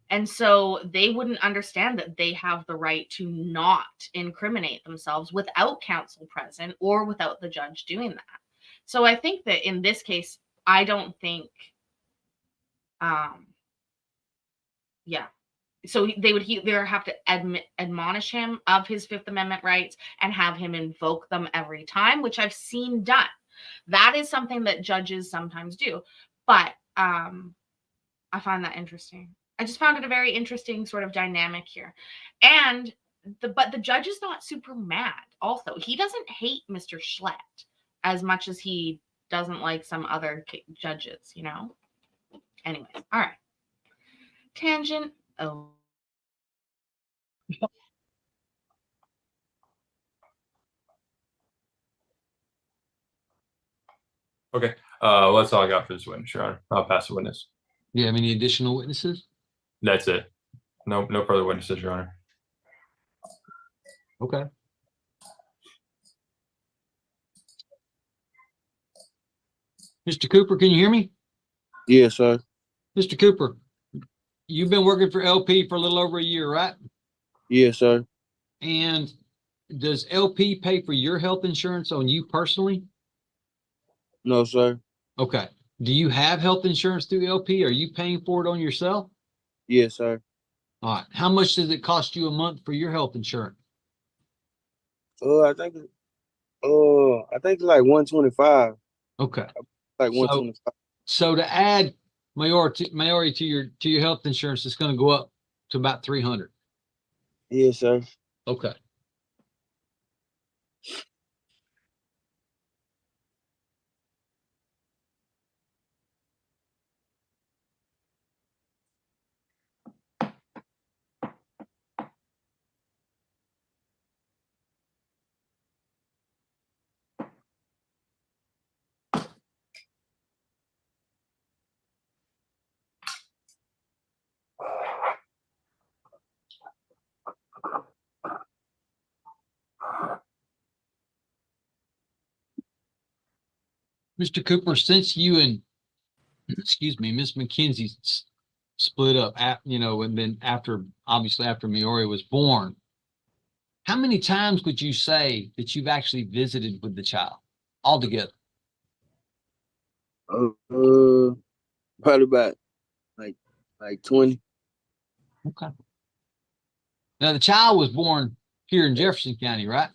And so they wouldn't understand that they have the right to not incriminate themselves without counsel present or without the judge doing that. So I think that in this case, I don't think, so they would either have to admonish him of his Fifth Amendment rights and have him invoke them every time, which I've seen done. That is something that judges sometimes do. But I find that interesting. I just found it a very interesting sort of dynamic here. And but the judge is not super mad also. He doesn't hate Mr. Schlett as much as he doesn't like some other judges, you know? Anyways, all right. Tangent. Oh. Okay. Well, that's all I got for this witness, Your Honor. I'll pass the witness. Do you have any additional witnesses? That's it. No further witnesses, Your Honor. Okay. Mr. Cooper, can you hear me? Yes, sir. Mr. Cooper, you've been working for LP for a little over a year, right? Yes, sir. And does LP pay for your health insurance on you personally? No, sir. Okay. Do you have health insurance through LP? Are you paying for it on yourself? Yes, sir. All right. How much does it cost you a month for your health insurance? I think it's like 125. Okay. Like 125. So to add Maori to your health insurance, it's going to go up to about 300. Yes, sir. Okay. Mr. Cooper, since you and, excuse me, Miss McKenzie split up, and then obviously after Miori was born, how many times would you say that you've actually visited with the child altogether? Probably about like 20. Okay. Now, the child was born here in Jefferson County, right?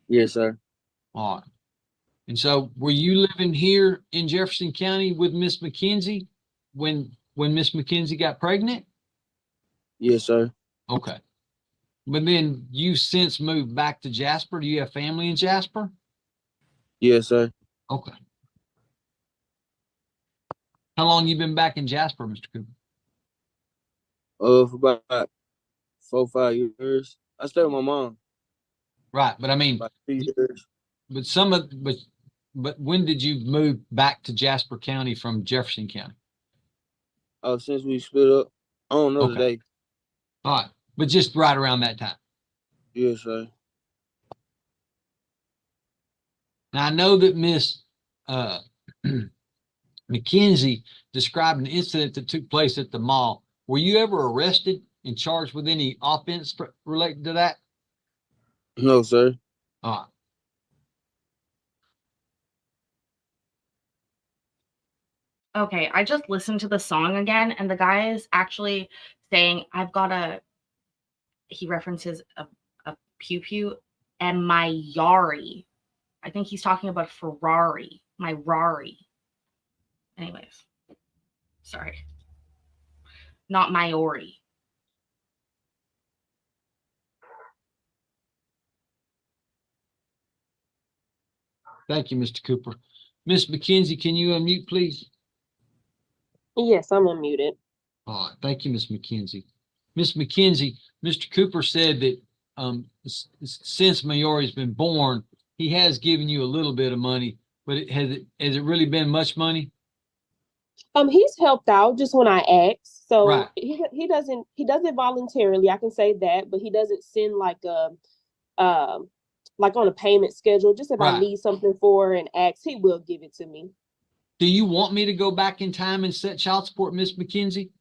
Yes, sir. All right. And so were you living here in Jefferson County with Miss McKenzie when Miss McKenzie got pregnant? Yes, sir. Okay. But then you since moved back to Jasper. Do you have family in Jasper? Yes, sir. Okay. How long you been back in Jasper, Mr. Cooper? For about 4-5 years. I stayed with my mom Right, but I mean, about 2 years. but when did you move back to Jasper County from Jefferson County? Since we split up, I don't know Okay. the day. All right, but just right around that time. Yes, sir. Now I know that Miss McKenzie described an incident that took place at the mall. Were you ever arrested and charged with any offense related to that? No, sir. All right. Okay, I just listened to the song again, and the guy is actually saying, I've got he references a pew pew and my Yari. I think he's talking about Ferrari, my Rari. Anyways, sorry. Not Maori. Thank you, Mr. Cooper. Miss McKenzie, can you unmute, please? Yes, I'm unmuted. All right. Thank you, Miss McKenzie. Miss McKenzie, Mr. Cooper said that since Maori's been born, he has given you a little bit of money, but has it really been much money? He's helped out just when I ask. So Right. he doesn't voluntarily, I can say that, but he doesn't send like on a payment schedule. Just if I Right. need something for and ask, he will give it to me. Do you want me to go back in time and set child support, Miss McKenzie?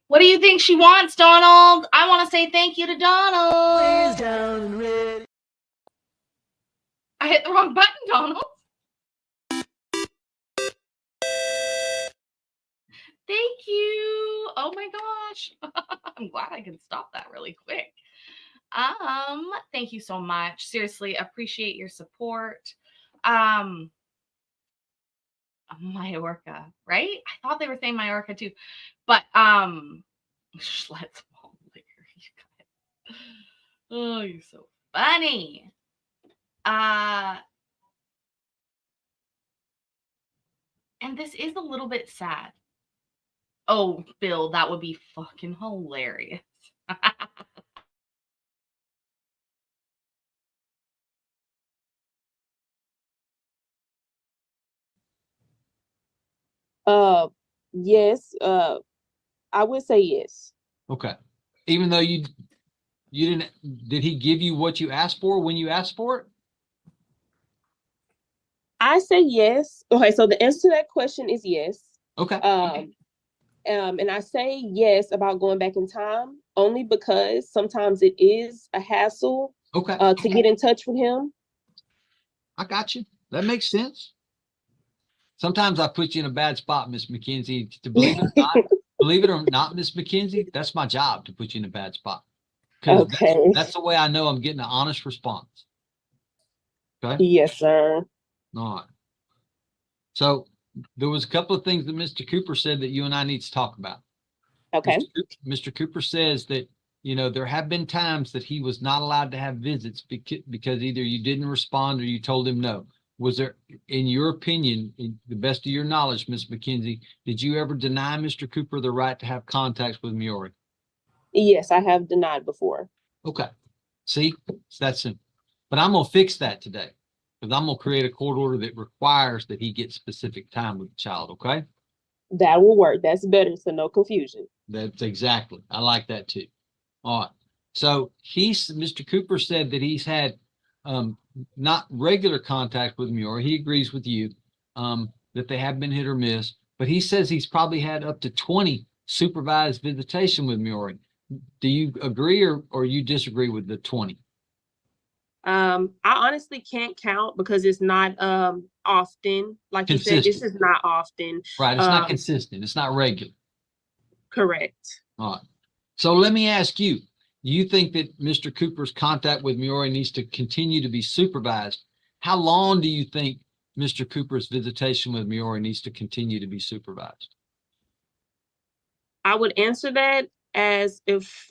What do you think she wants, Donald? I want to say thank you to Donald. I hit the wrong button, Donald. Thank you. Oh my gosh. I'm glad I can stop that really quick. Thank you so much. Seriously, appreciate your support. Majorca, right? I thought they were saying Majorca too. But let's oh, you're so funny. And this is a little bit sad. Oh, Bill, that would be fucking hilarious. Yes, I would say yes. Okay. Even though you didn't, did he give you what you asked for when you asked for it? I say yes. Okay, so the answer to that question is yes. Okay. And I say yes about going back in time only because sometimes it is a hassle Okay. to get in touch with him. I got you. That makes sense. Sometimes I put you in a bad spot, Miss McKenzie. To believe it or not, Miss McKenzie, that's my job to put you in a bad spot. Because Okay. that's the way I know I'm getting an honest response. Okay. Yes, sir. All right. So there was a couple of things that Mr. Cooper said that you and I need to talk about. Okay. Mr. Cooper says that, there have been times that he was not allowed to have visits because either you didn't respond or you told him no. Was there, in your opinion, in the best of your knowledge, Ms. McKenzie, did you ever deny Mr. Cooper the right to have contacts with Miori? Yes, I have denied before. Okay. See, it's that simple. But I'm going to fix that today because I'm going to create a court order that requires that he get specific time with the child. Okay. That will work. That's better, so no confusion. That's exactly. I like that too. All right. So Mr. Cooper said that he's had not regular contact with Muir. He agrees with you that they have been hit or miss, but he says he's probably had up to 20 supervised visitation with Muir. Do you agree or you disagree with the 20? I honestly can't count because it's not often. Like you said, this Consistent. is not often. Right. It's not consistent. It's not regular. Correct. All right. So let me ask you, do you think that Mr. Cooper's contact with Miori needs to continue to be supervised? How long do you think Mr. Cooper's visitation with Miori needs to continue to be supervised? I would answer that as if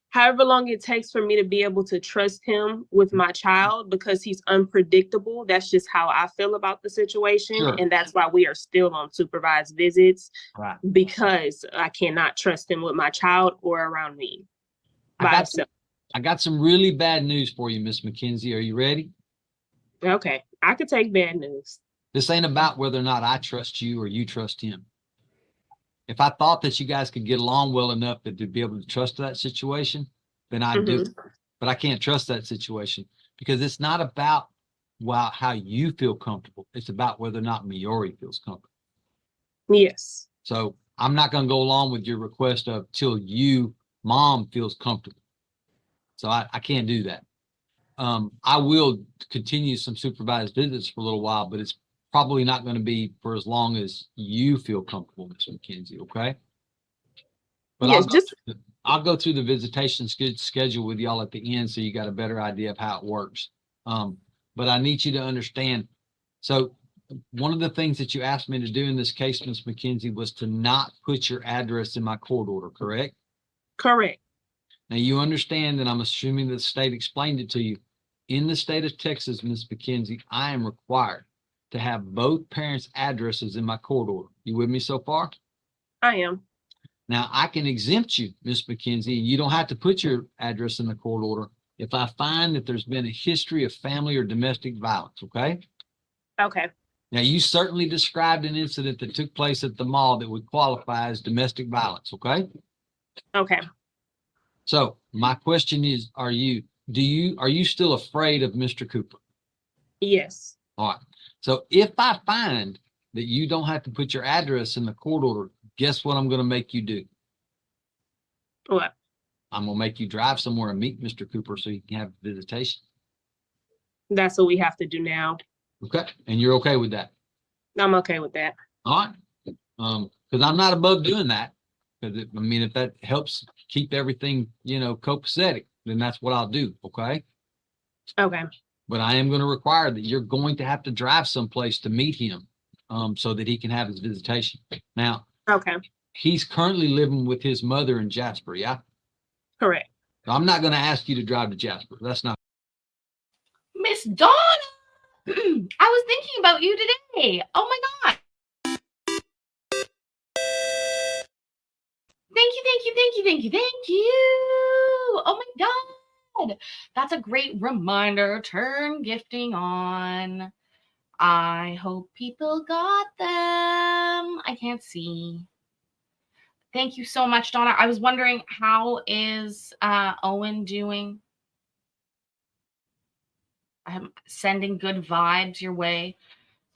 however long it takes for me to be able to trust him with my child, because he's unpredictable. That's just how I feel about the situation. Sure. And that's why we are still on supervised visits, Right. because I cannot trust him with my child or around me by himself. I got some really bad news for you, Miss McKenzie. Are you ready? Okay, I could take bad news. This ain't about whether or not I trust you or you trust him. If I thought that you guys could get along well enough to be able to trust that situation, then I'd do it. But I can't trust that situation because it's not about how you feel comfortable. It's about whether or not Miori feels comfortable. Yes. So I'm not going to go along with your request of till mom feels comfortable. So I can't do that. I will continue some supervised visits for a little while, but it's probably not going to be for as long as you feel comfortable, Ms. McKenzie, okay? But yes, I'll go through the visitation schedule with y'all at the end so you got a better idea of how it works. But I need you to understand. So one of the things that you asked me to do in this case, Ms. McKenzie, was to not put your address in my court order, correct? correct. Now you understand that I'm assuming that the state explained it to you. In the state of Texas, Ms. McKenzie, I am required to have both parents' addresses in my court order. You with me so far? I am. Now I can exempt you, Ms. McKenzie, and you don't have to put your address in the court order if I find that there's been a history of family or domestic violence, okay? Okay. Now you certainly described an incident that took place at the mall that would qualify as domestic violence, okay? Okay. So my question is, are you still afraid of Mr. Cooper? Yes. All right. So if I find that you don't have to put your address in the court order, guess what I'm going to make you do? What? I'm going to make you drive somewhere and meet Mr. Cooper so you can have visitation. That's what we have to do now. Okay. And you're okay with that? I'm okay with that. All right. Because I'm not above doing that. Because if that helps keep everything, copacetic, then that's what I'll do. Okay. Okay. But I am going to require that you're going to have to drive someplace to meet him, so that he can have his visitation. Now, Okay. he's currently living with his mother in Jasper. Yeah. Correct. So I'm not going to ask you to drive to Jasper. That's not. Miss Donna, I was thinking about you today. Oh my God. Thank you. Oh my God. That's a great reminder. Turn gifting on. I hope people got them. I can't see. Thank you so much, Donna. I was wondering, how is Owen doing? I'm sending good vibes your way.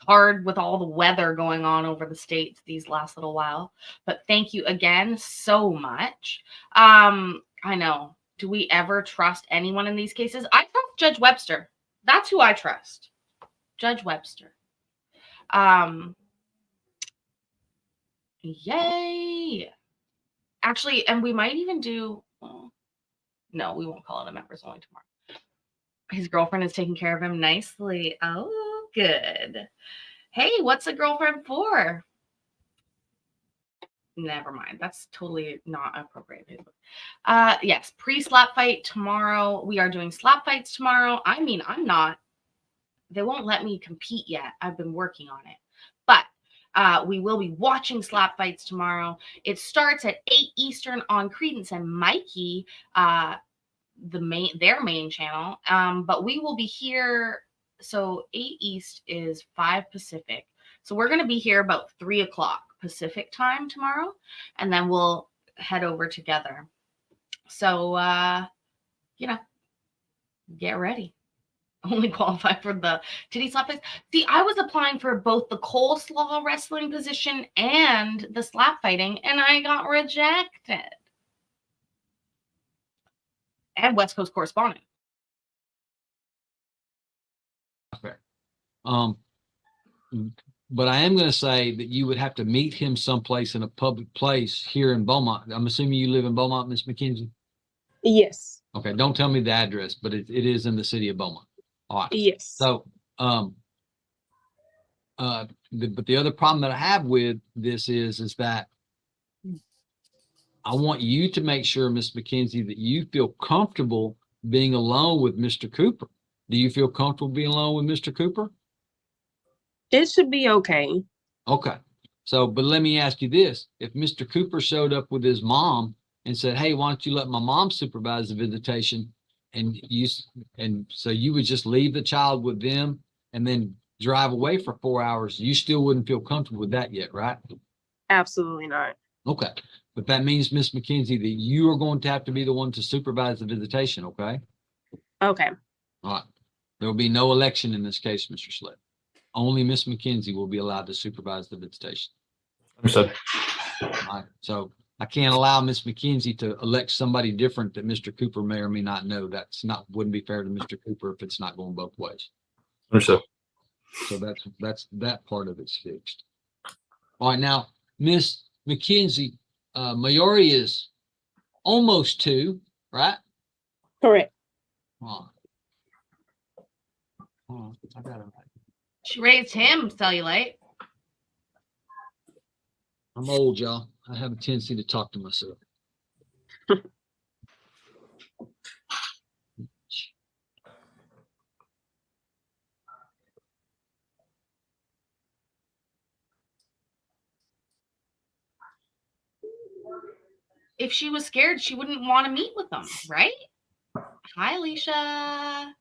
Hard with all the weather going on over the states these last little while, but thank you again so much. I know. Do we ever trust anyone in these cases? I trust Judge Webster. That's who I trust. Judge Webster. Yay. Actually, and we might even do, no, we won't call it a members only tomorrow. His girlfriend is taking care of him nicely. Oh, good. Hey, what's a girlfriend for? Never mind. That's totally not appropriate. Yes, pre-slap fight tomorrow. We are doing slap fights tomorrow. I mean, I'm not. They won't let me compete yet. I've been working on it. But we will be watching slap fights tomorrow. It starts at 8 Eastern on Credence and Mikey, their main channel. But we will be here. So 8 East is 5 Pacific. So we're going to be here about 3 o'clock Pacific time tomorrow, and then we'll head over together. So, Get ready. Only qualify for the titty slap fights. See, I was applying for both the coleslaw wrestling position and the slap fighting, and I got rejected. And West Coast correspondent. Fair. But I am going to say that you would have to meet him someplace in a public place here in Beaumont. I'm assuming you live in Beaumont, Miss McKenzie? Yes. Okay, don't tell me the address, but it is in the city of Beaumont. All right. Yes. So, but the other problem that I have with this is that I want you to make sure, Miss McKenzie, that you feel comfortable being alone with Mr. Cooper. Do you feel comfortable being alone with Mr. Cooper? It should be okay. Okay. So, but let me ask you this. If Mr. Cooper showed up with his mom and said, hey, why don't you let my mom supervise the visitation? And so you would just leave the child with them and then drive away for 4 hours. You still wouldn't feel comfortable with that yet, right? Absolutely not. Okay. But that means, Miss McKenzie, that you are going to have to be the one to supervise the visitation. Okay. Okay. All right. There will be no election in this case, Mr. Slip. Only Miss McKenzie will be allowed to supervise the visitation. Understood. All right. So I can't allow Miss McKenzie to elect somebody different that Mr. Cooper may or may not know. Wouldn't be fair to Mr. Cooper if it's not going both ways. Understood. So that's that part of it's fixed. All right. Now, Miss McKenzie, Mayori is almost 2, right? Correct. Oh, I got it. She raised him, cellulite. I'm old, y'all. I have a tendency to talk to myself. If she was scared, she wouldn't want to meet with them, right? Hi, Alicia.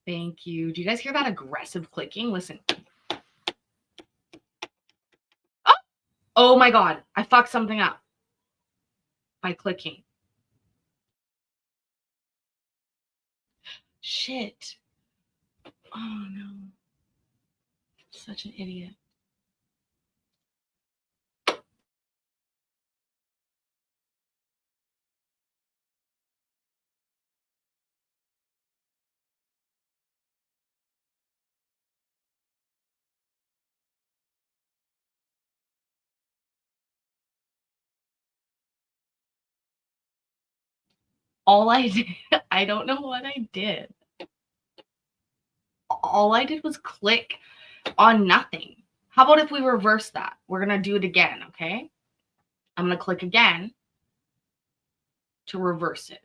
Thank you. Do you guys hear that aggressive clicking? Listen. Oh my God. I fucked something up by clicking. Shit. Oh no. Such an idiot. All I did, I don't know what I did. All I did was click on nothing. How about if we reverse that? We're going to do it again, okay? I'm going to click again to reverse it.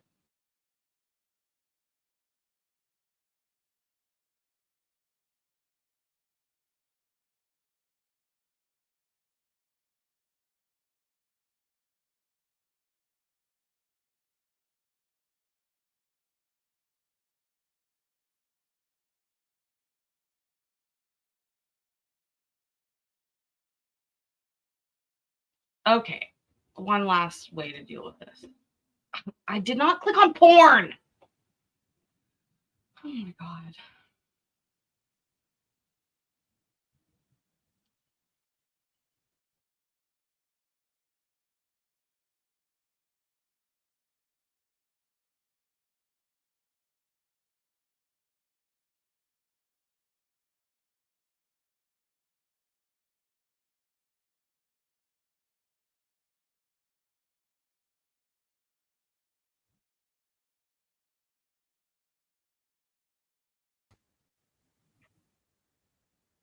Okay, one last way to deal with this. I did not click on porn. Oh my God.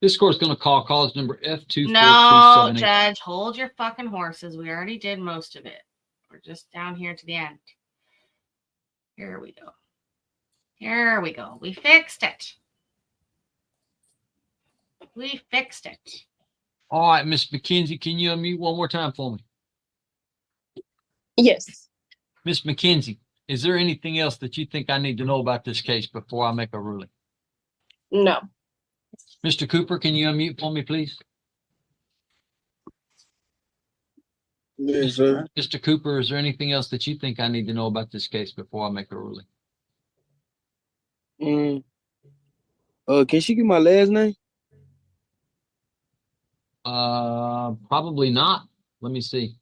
This court's going to call cause number No, F24278. Judge, hold your fucking horses. We already did most of it. We're just down here to the end. Here we go. Here we go. We fixed it. We fixed it. All right, Miss McKenzie, can you unmute one more time for me? Yes. Miss McKenzie, is there anything else that you think I need to know about this case before I make a ruling? No. Mr. Cooper, can you unmute for me, please? Yes, sir. Mr. Cooper, is there anything else that you think I need to know about this case before I make a ruling? Can she get my last name? Probably not. Let me see.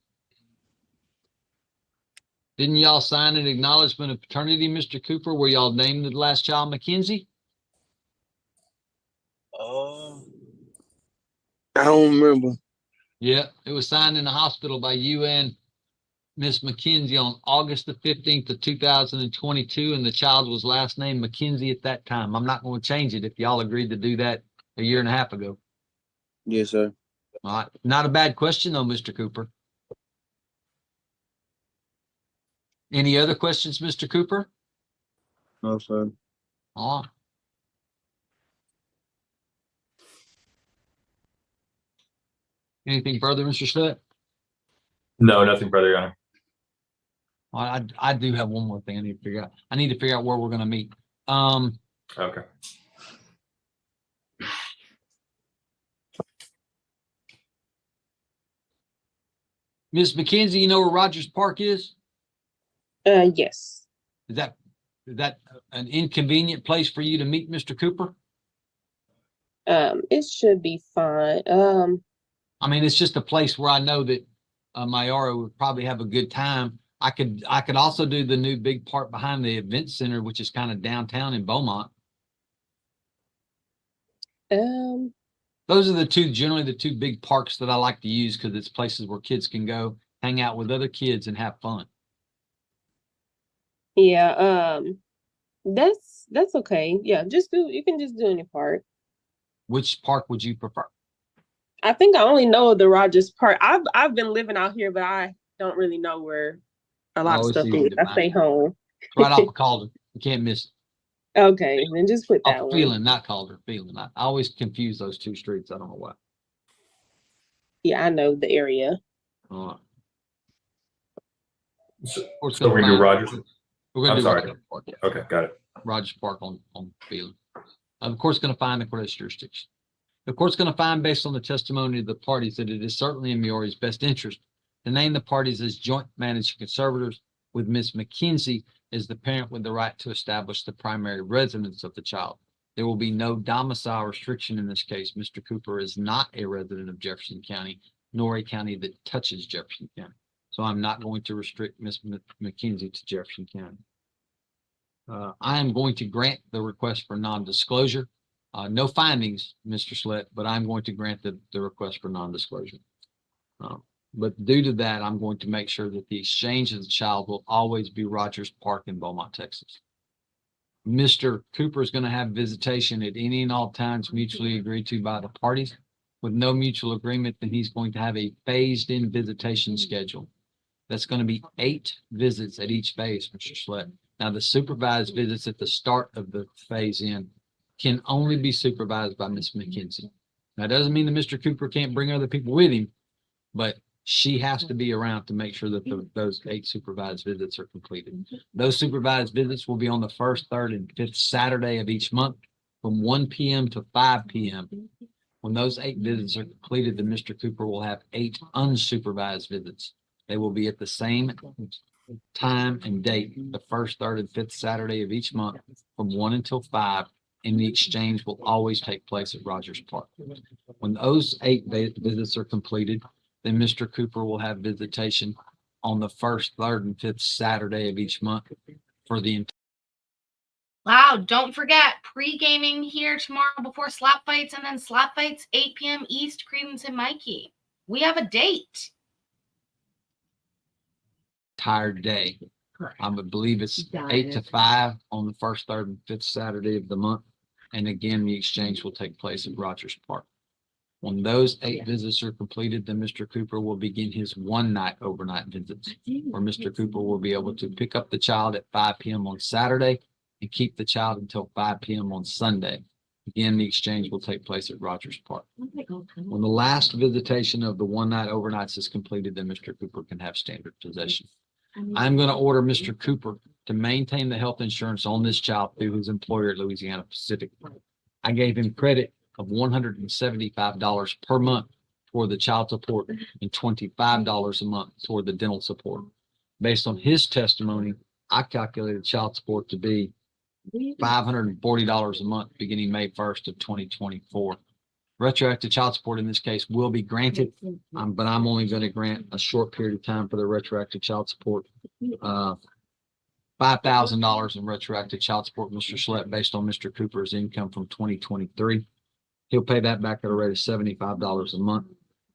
Didn't y'all sign an acknowledgement of paternity, Mr. Cooper, where y'all named the last child Mackenzie? I don't remember. Yeah, it was signed in the hospital by you and Miss McKenzie on August the 15th of 2022, and the child was last name McKenzie at that time. I'm not going to change it if y'all agreed to do that a year and a half ago. Yes, sir. All right. Not a bad question, though, Mr. Cooper. Any other questions, Mr. Cooper? No, sir. All right. Anything further, Mr. Slett? No, nothing further, Your Honor. I do have one more thing I need to figure out. I need to figure out where we're going to meet. Okay. Ms. McKenzie, you know where Rogers Park is? Yes. Is that an inconvenient place for you to meet Mr. Cooper? It should be fine. I mean, it's just a place where I know that Mayara would probably have a good time. I could also do the new big park behind the event center, which is kind of downtown in Beaumont. Those are generally the two big parks that I like to use because it's places where kids can go hang out with other kids and have fun. Yeah, that's okay. Yeah, you can just do any park. Which park would you prefer? I think I only know the Rogers Park. I've been living out here, but I don't really know where a lot of it's stuff easy is. to I find. stay home. Right off of Calder. You can't miss it. Okay, then just put that Off one. Feeling, not Calder. Feeling. I always confuse those two streets. I don't know why. Yeah, I know the area. All right. So we do Rogers. We're going to I'm do sorry. Rogers Park. Yeah. Okay, got it. Rogers Park on Feeling. The court's going to find the court's jurisdiction. The court's going to find, based on the testimony of the parties, that it is certainly in Miori's best interest to name the parties as joint managing conservators, with Ms. McKenzie as the parent with the right to establish the primary residence of the child. There will be no domicile restriction in this case. Mr. Cooper is not a resident of Jefferson County, nor a county that touches Jefferson County. So I'm not going to restrict Ms. McKenzie to Jefferson County. I am going to grant the request for non-disclosure. No findings, Mr. Slett, but I'm going to grant the request for non-disclosure. But due to that, I'm going to make sure that the exchange of the child will always be Rogers Park in Beaumont, Texas. Mr. Cooper is going to have visitation at any and all times mutually agreed to by the parties. With no mutual agreement, then he's going to have a phased-in visitation schedule. That's going to be 8 visits at each phase, Mr. Slett. Now, the supervised visits at the start of the phase-in can only be supervised by Ms. McKenzie. That doesn't mean that Mr. Cooper can't bring other people with him, but she has to be around to make sure that those 8 supervised visits are completed. Those supervised visits will be on the 1st, 3rd, and 5th Saturday of each month from 1 p.m. to 5 p.m. When those 8 visits are completed, then Mr. Cooper will have 8 unsupervised visits. They will be at the same time and date, the 1st, 3rd, and 5th Saturday of each month from 1 until 5, and the exchange will always take place at Rogers Park. When those 8 visits are completed, then Mr. Cooper will have visitation on the 1st, 3rd, and 5th Saturday of each month for the Wow, don't forget, pre-gaming here tomorrow before slap fights, and then slap fights 8 p.m. East, Credence and Mikey. We have a date. entire day. Correct. I would believe it's Got 8 to it. 5 on the 1st, 3rd, and 5th Saturday of the month. And again, the exchange will take place at Rogers Park. When those 8 visits are completed, then Mr. Cooper will begin his one-night overnight visits, where Mr. Cooper will be able to pick up the child at 5 p.m. on Saturday and keep the child until 5 p.m. on Sunday. Again, the exchange will take place at Rogers Park. When the last visitation of the one-night overnights is completed, then Mr. Cooper can have standard possession. I'm going to order Mr. Cooper to maintain the health insurance on this child through his employer at Louisiana Pacific. I gave him credit of $175 per month for the child support and $25 a month toward the dental support. Based on his testimony, I calculated child support to be $540 a month beginning May 1st of 2024. Retroactive child support in this case will be granted, but I'm only going to grant a short period of time for the retroactive child support. $5,000 in retroactive child support, Mr. Schlett, based on Mr. Cooper's income from 2023. He'll pay that back at a rate of $75 a month.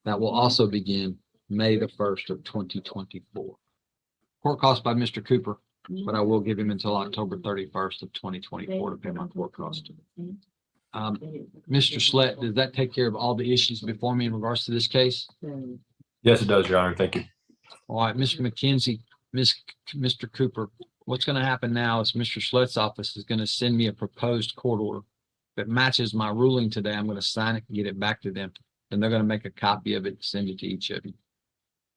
That will also begin May the 1st of 2024. Court costs by Mr. Cooper, but I will give him until October 31st of 2024 to pay my court cost. Mr. Schlett, does that take care of all the issues before me in regards to this case? Yes, it does, Your Honor. Thank you. All right, Mr. McKenzie, Mr. Cooper, what's going to happen now is Mr. Schlett's office is going to send me a proposed court order that matches my ruling today. I'm going to sign it and get it back to them, and they're going to make a copy of it and send it to each of you.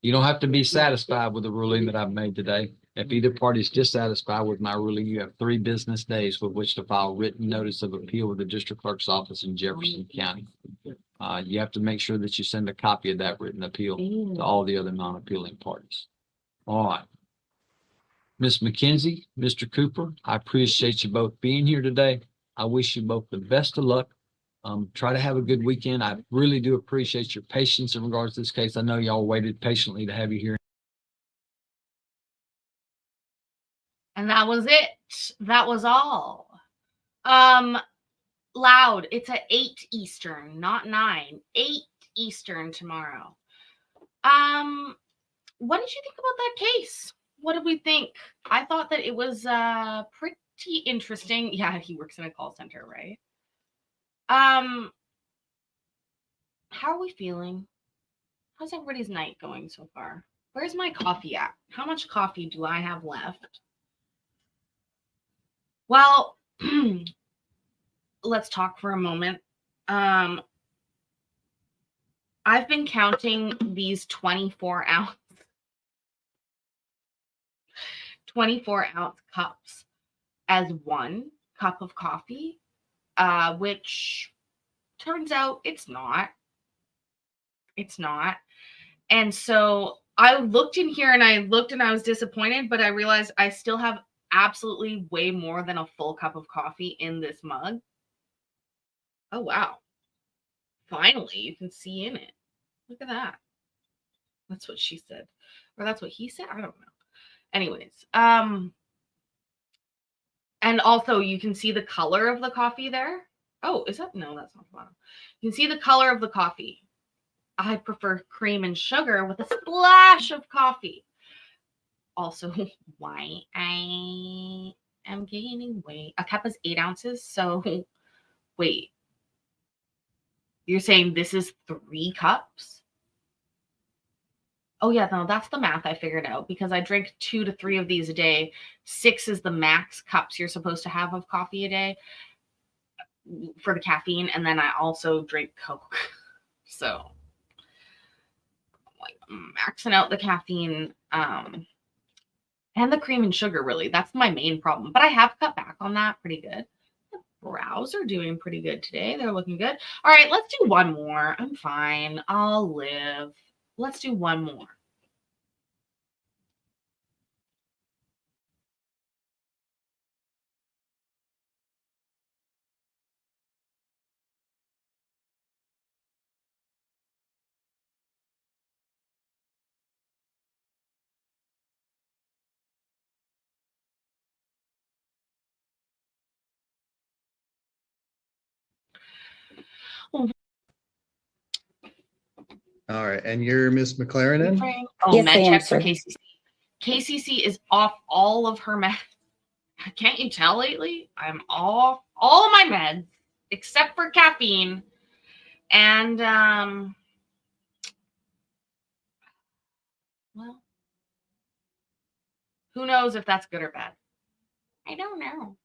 You don't have to be satisfied with the ruling that I've made today. If either party is dissatisfied with my ruling, you have 3 business days with which to file written notice of appeal with the district clerk's office in Jefferson County. You have to make sure that you send a copy of that written appeal to all the other non-appealing parties. All right. Ms. McKenzie, Mr. Cooper, I appreciate you both being here today. I wish you both the best of luck. Try to have a good weekend. I really do appreciate your patience in regards to this case. I know y'all waited patiently to have you here. And that was it. That was all. Loud. It's at 8 Eastern, not 9. 8 Eastern tomorrow. What did you think about that case? What did we think? I thought that it was pretty interesting. Yeah, he works in a call center, right? How are we feeling? How's everybody's night going so far? Where's my coffee at? How much coffee do I have left? Well, let's talk for a moment. I've been counting these 24-ounce cups as 1 cup of coffee, which turns out it's not. It's not. And so I looked in here and I was disappointed, but I realized I still have absolutely way more than a full cup of coffee in this mug. Oh, wow. Finally, you can see in it. Look at that. That's what she said. Or that's what he said. I don't know. Anyways, and also you can see the color of the coffee there. Oh, is that? No, that's not the bottom. You can see the color of the coffee. I prefer cream and sugar with a splash of coffee. Also, why I am gaining weight. A cup is 8 ounces. So wait, you're saying this is 3 cups? Oh yeah, no, that's the math I figured out because I drink 2 to 3 of these a day. 6 is the max cups you're supposed to have of coffee a day for the caffeine. And then I also drink Coke. So like maxing out the caffeine, and the cream and sugar, really. That's my main problem. But I have cut back on that pretty good. The brows are doing pretty good today. They're looking good. All right, let's do one more. I'm fine. I'll live. Let's do one more. All right, and you're Miss McLaren? Oh, Yes, med I am, checks for sir. KCC. KCC is off all of her meds. Can't you tell lately? I'm off all of my meds except for caffeine And well, who knows if that's good or bad? I don't know.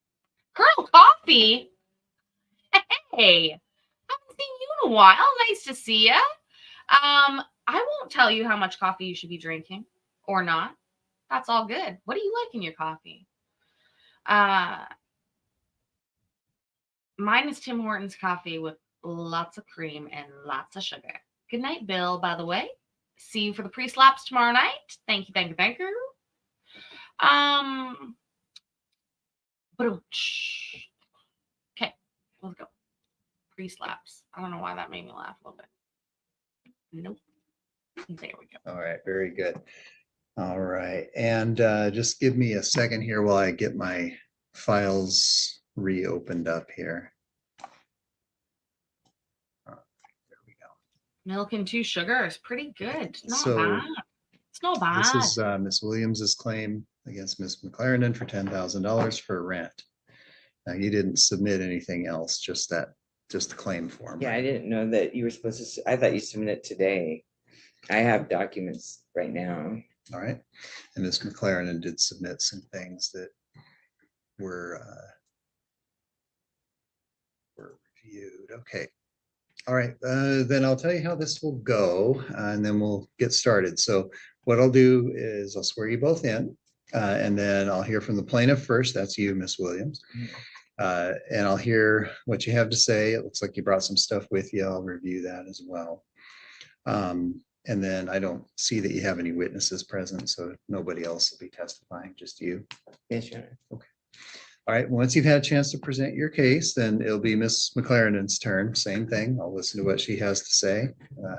Colonel Coffee. Hey, haven't seen you in a while. Nice to see you. I won't tell you how much coffee you should be drinking or not. That's all good. What do you like in your coffee? Mine is Tim Hortons coffee with lots of cream and lots of sugar. Good night, Bill, by the way. See you for the pre-slaps tomorrow night. Thank you, thank you, thank you. But okay, let's go. Pre-slaps. I don't know why that made me laugh a little bit. Nope. There we go. All right, very good. All right, and just give me a second here while I get my files reopened up here. There we go. Milk and 2 sugar is pretty good. Not So, bad. It's not bad. This is Miss Williams's claim against Miss McLaren for $10,000 for rent. Now, you didn't submit anything else, just the claim form. Yeah, I didn't know that you were supposed to, I thought you submitted today. I have documents right now. All right, and Ms. McLaren did submit some things that were reviewed. Okay, all right, then I'll tell you how this will go, and then we'll get started. So what I'll do is I'll swear you both in, and then I'll hear from the plaintiff first. That's you, Ms. Williams. And I'll hear what you have to say. It looks like you brought some stuff with you. I'll review that as well. And then I don't see that you have any witnesses present, so nobody else will be testifying, just you. Yeah, sure. Okay. All right, once you've had a chance to present your case, then it'll be Ms. McLaren's turn. Same thing. I'll listen to what she has to say.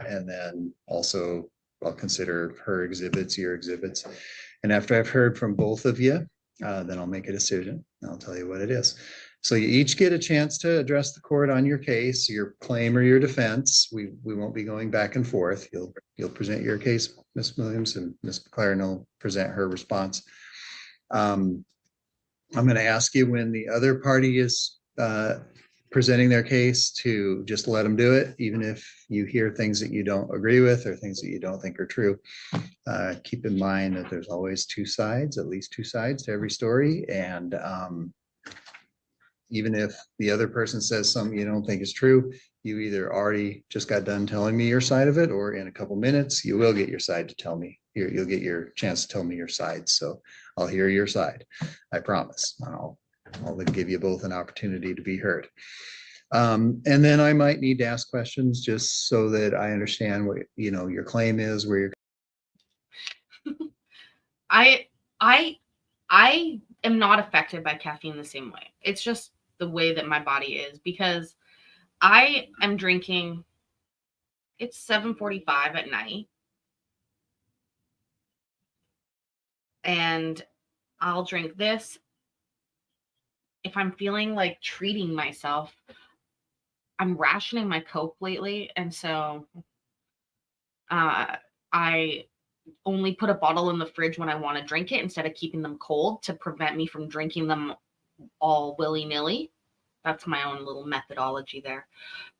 And then also I'll consider her exhibits, your exhibits. And after I've heard from both of you, then I'll make a decision. I'll tell you what it is. So you each get a chance to address the court on your case, your claim or your defense. We won't be going back and forth. You'll present your case, Ms. Williams, and Ms. McLaren will present her response. I'm going to ask you when the other party is presenting their case to just let them do it, even if you hear things that you don't agree with or things that you don't think are true. Keep in mind that there's always two sides, at least two sides to every story. And even if the other person says something you don't think is true, you either already just got done telling me your side of it, or in a couple minutes, you will get your side to tell me. You'll get your chance to tell me your side. So I'll hear your side. I promise. I'll give you both an opportunity to be heard. And then I might need to ask questions just so that I understand what, your claim is, where you're. I am not affected by caffeine the same way. It's just the way that my body is, because I am drinking. It's 7:45 at night, and I'll drink this if I'm feeling like treating myself. I'm rationing my Coke lately, and so I only put a bottle in the fridge when I want to drink it instead of keeping them cold to prevent me from drinking them all willy-nilly. That's my own little methodology there.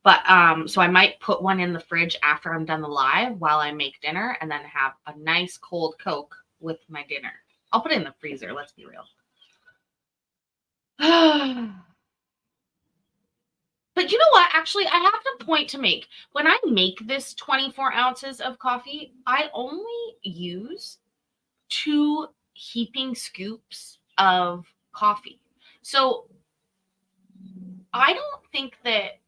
But so I might put one in the fridge after I'm done the live while I make dinner, and then have a nice cold Coke with my dinner. I'll put it in the freezer, let's be real. But you know what? Actually, I have a point to make. When I make this 24 ounces of coffee, I only use 2 heaping scoops of coffee. So I don't think that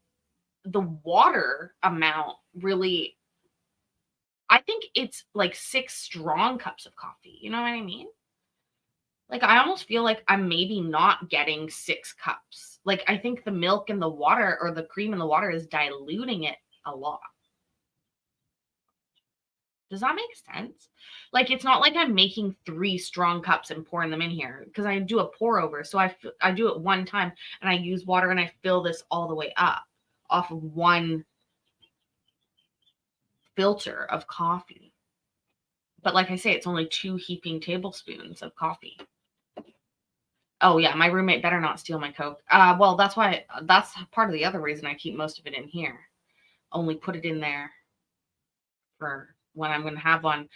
the water amount really, I think it's like 6 strong cups of coffee. You know what I mean? Like, I almost feel like I'm maybe not getting 6 cups. Like, I think the milk and the water, or the cream and the water, is diluting it a lot. Does that make sense? Like, it's not like I'm making 3 strong cups and pouring them in here, because I do a pour over. So I do it one time, and I use water, and I fill this all the way up off of one filter of coffee. But like I say, it's only 2 heaping tablespoons of coffee. Oh yeah, my roommate better not steal my Coke. Well, that's part of the other reason I keep most of it in here. only put it in there for when I'm going to have one.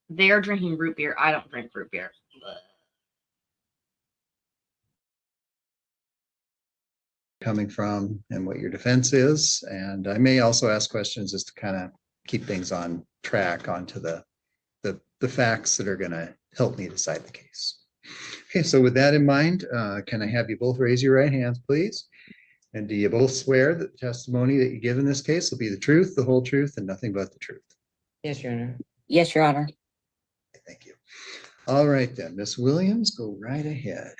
They're drinking root beer. I don't drink root beer. Coming from and what your defense is. And I may also ask questions just to kind of keep things on track onto the facts that are going to help me decide the case. Okay, so with that in mind, can I have you both raise your right hands, please? And do you both swear that the testimony that you give in this case will be the truth, the whole truth, and nothing but the truth? Yes, Your Honor. Yes, Your Honor. Thank you. All right then, Miss Williams, go right ahead.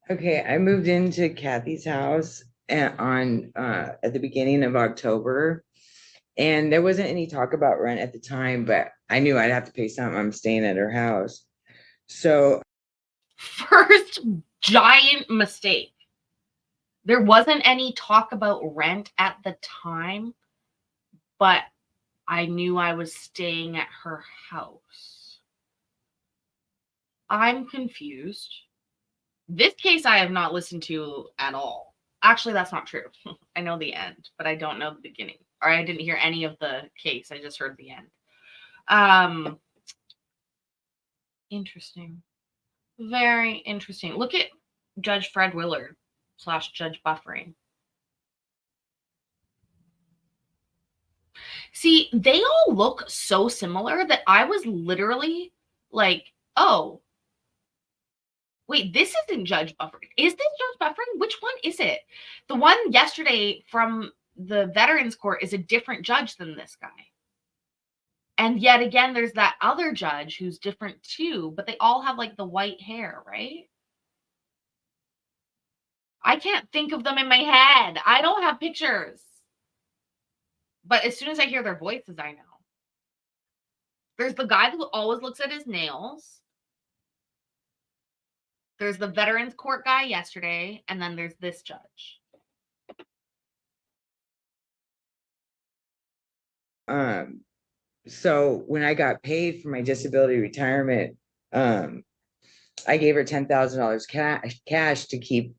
Okay, I moved into Kathy's house at the beginning of October. And there wasn't any talk about rent at the time, but I knew I'd have to pay something. I'm staying at her house. So First giant mistake. There wasn't any talk about rent at the time, but I knew I was staying at her house. I'm confused. This case I have not listened to at all. Actually, that's not true. I know the end, but I don't know the beginning. Or I didn't hear any of the case. I just heard the end. Interesting. Very interesting. Look at Judge Fred Willard / Judge Buffering. See, they all look so similar that I was literally like, oh, wait, this isn't Judge Buffering. Is this Judge Buffering? Which one is it? The one yesterday from the Veterans Court is a different judge than this guy. And yet again, there's that other judge who's different too, but they all have like the white hair, right? I can't think of them in my head. I don't have pictures. But as soon as I hear their voices, I know. There's the guy who always looks at his nails. There's the Veterans Court guy yesterday, and then there's this judge. So when I got paid for my disability retirement, I gave her $10,000 cash to keep,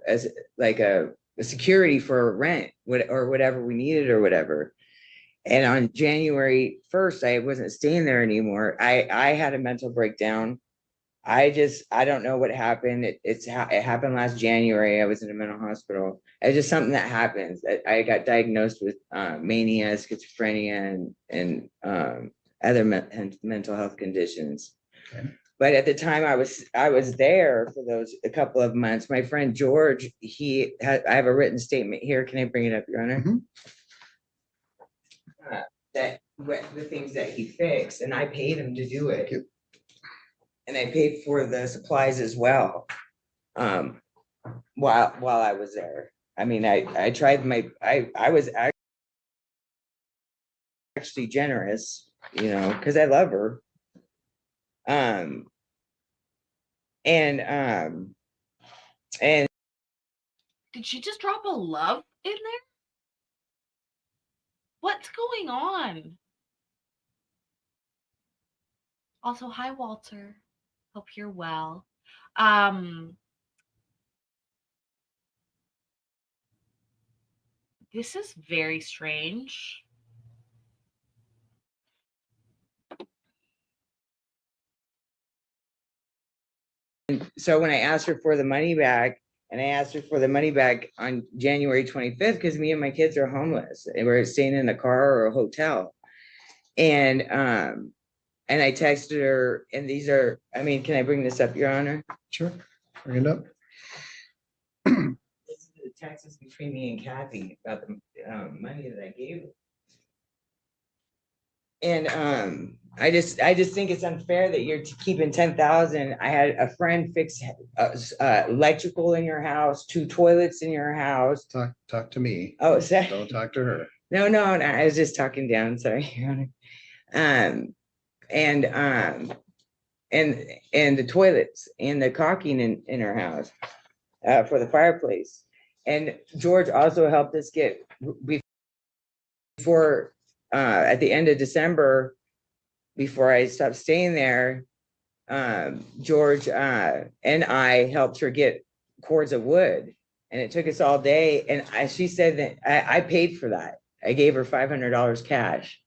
as like a security for rent or whatever we needed or whatever. And on January 1st, I wasn't staying there anymore. I had a mental breakdown. I don't know what happened. It happened last January. I was in a mental hospital. It's just something that happens. I got diagnosed with mania, schizophrenia, and other mental health conditions. Okay. But at the time I was there for those a couple of months. My friend George, I have a written statement here. Can I bring it up, Your Honor? Mm-hmm. The things that he fixed, and I paid him to do it. And I paid for the supplies as well. While I was there. I mean, I tried I was actually generous, because I love her. And did she just drop a love in there? What's going on? Also, hi, Walter. Hope you're well. This is very strange. So when I asked her for the money back, and I asked her for the money back on January 25th, because me and my kids are homeless and we're staying in a car or a hotel. And I texted her, and these are, can I bring this up, Your Honor? Sure, bring it up. This is the texts between me and Kathy about the money that I gave her. And I just think it's unfair that you're keeping $10,000. I had a friend fix electrical in your house, 2 toilets in your house. Talk to me. Oh, sorry. Don't talk to her. No, I was just talking down. Sorry, Your Honor. And the toilets and the caulking in her house for the fireplace. And George also helped us get before at the end of December, before I stopped staying there, George and I helped her get cords of wood and it took us all day. And she said that I paid for that. I gave her $500 cash.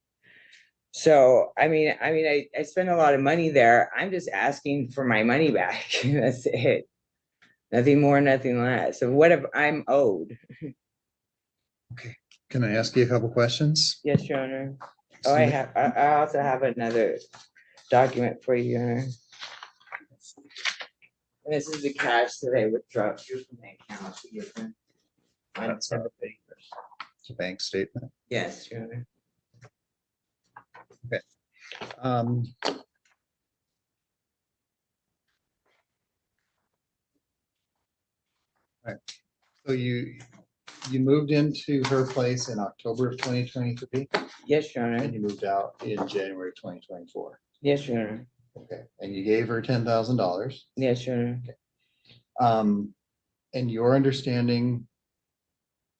So, I spent a lot of money there. I'm just asking for my money back. That's it. Nothing more, nothing less. So what if I'm owed? Okay, can I ask you a couple questions? Yes, Your Honor. Oh, I also have another document for you, Your Honor. And this is the cash that I withdrew from the account. On That's December 31st. It's a bank statement. Yes, Your Honor. Um, Right, so you moved into her place in October of 2023, Yes, Your and Honor. you moved out in January 2024. Yes, Your Honor. Okay, and you gave her $10,000. Yes, Your Honor. And your understanding,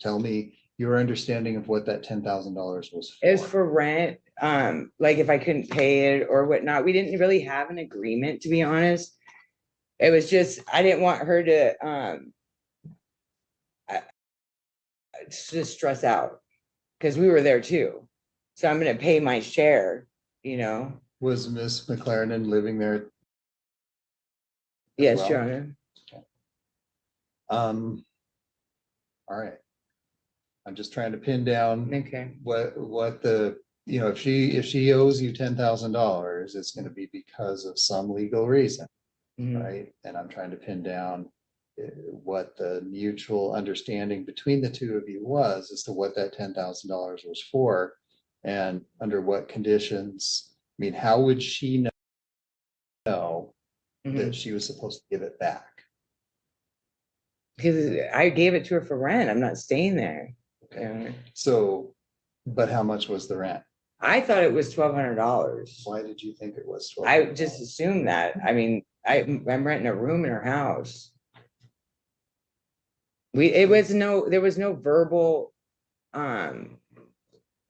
tell me your understanding of what that $10,000 was for. It was for rent, like if I couldn't pay it or whatnot. We didn't really have an agreement, to be honest. It was just, I didn't want her to just stress out, because we were there too. So I'm gonna pay my share, you know? Was Miss McLaren living there? Yes, well? Your Honor. All right. I'm just trying to pin down Okay. what the, if she owes you $10,000, it's going to be because of some legal reason, Mhm. right? And I'm trying to pin down what the mutual understanding between the two of you was as to what that $10,000 was for, and under what conditions. I mean, how would she know Mhm. that she was supposed to give it back? Because I gave it to her for rent. I'm not staying there. Your Honor. So, but how much was the rent? I thought it was $1,200. Why did you think it was I $1,200? just assumed that. I mean, I'm renting a room in her house. There was no verbal, there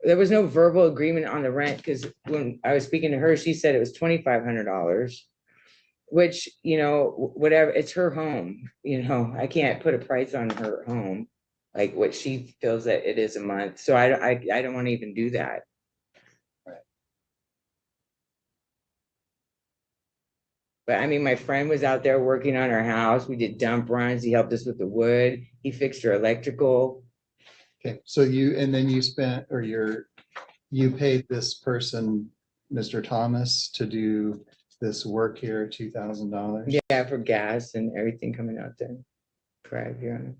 was no verbal agreement on the rent, because when I was speaking to her, she said it was $2,500. Which, whatever, it's her home, I can't put a price on her home, like what she feels that it is a month. So I don't want to even do that. Right. But I mean, my friend was out there working on her house. We did dump runs. He helped us with the wood. He fixed her electrical. Okay, so you paid this person, Mr. Thomas, to do this work here, $2,000? Yeah, for gas and everything coming out there. Correct, Your Honor.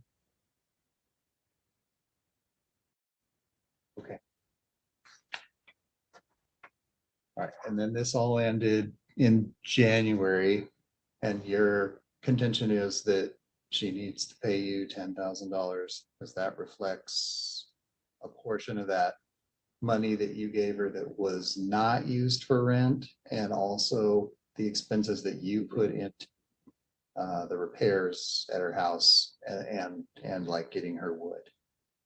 Okay. All right, and then this all ended in January, and your contention is that she needs to pay you $10,000 because that reflects a portion of that money that you gave her that was not used for rent, and also the expenses that you put into the repairs at her house and like getting her wood.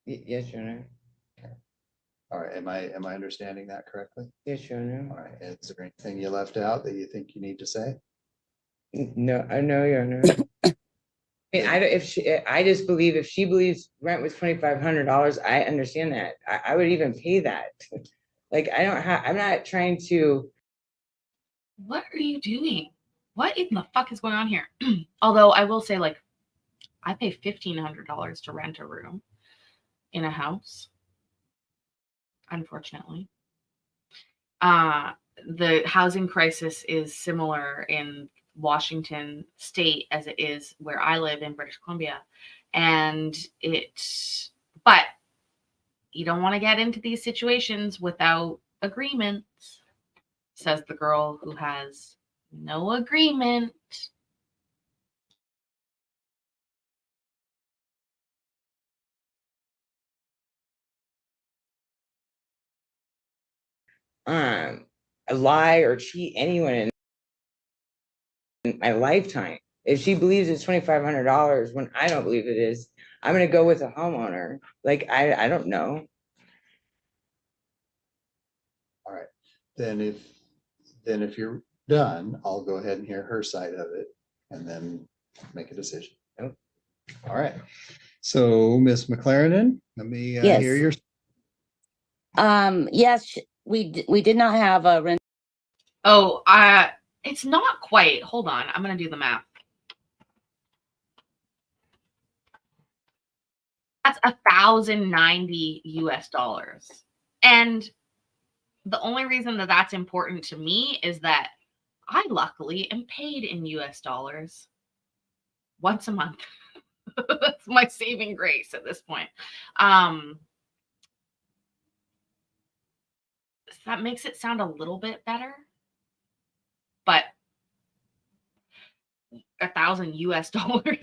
Yes, Your Honor. All right, am I understanding that correctly? Yes, Your Honor. All right, is there anything you left out that you think you need to say? No, I know, Your Honor. I mean, I just believe if she believes rent was $2,500, I understand that. I would even pay that. Like, I'm not trying to. What are you doing? What in the fuck is going on here? Although I will say, like, I pay $1,500 to rent a room in a house, unfortunately. The housing crisis is similar in Washington state as it is where I live in British Columbia. But you don't want to get into these situations without agreements, says the girl who has no agreement. Lie or cheat anyone in my lifetime. If she believes it's $2,500 when I don't believe it is, I'm gonna go with a homeowner. Like, I don't know. All right, then if you're done, I'll go ahead and hear her side of it and then make a decision. Oh. All right, So, Miss McLaren, let me Yes. hear your. Yes, we did not have a rent. Oh, it's not quite. Hold on. I'm going to do the math. That's $1,090 US. And the only reason that that's important to me is that I luckily am paid in US dollars once a month. That's my saving grace at this point. That makes it sound a little bit better, but $1,000 US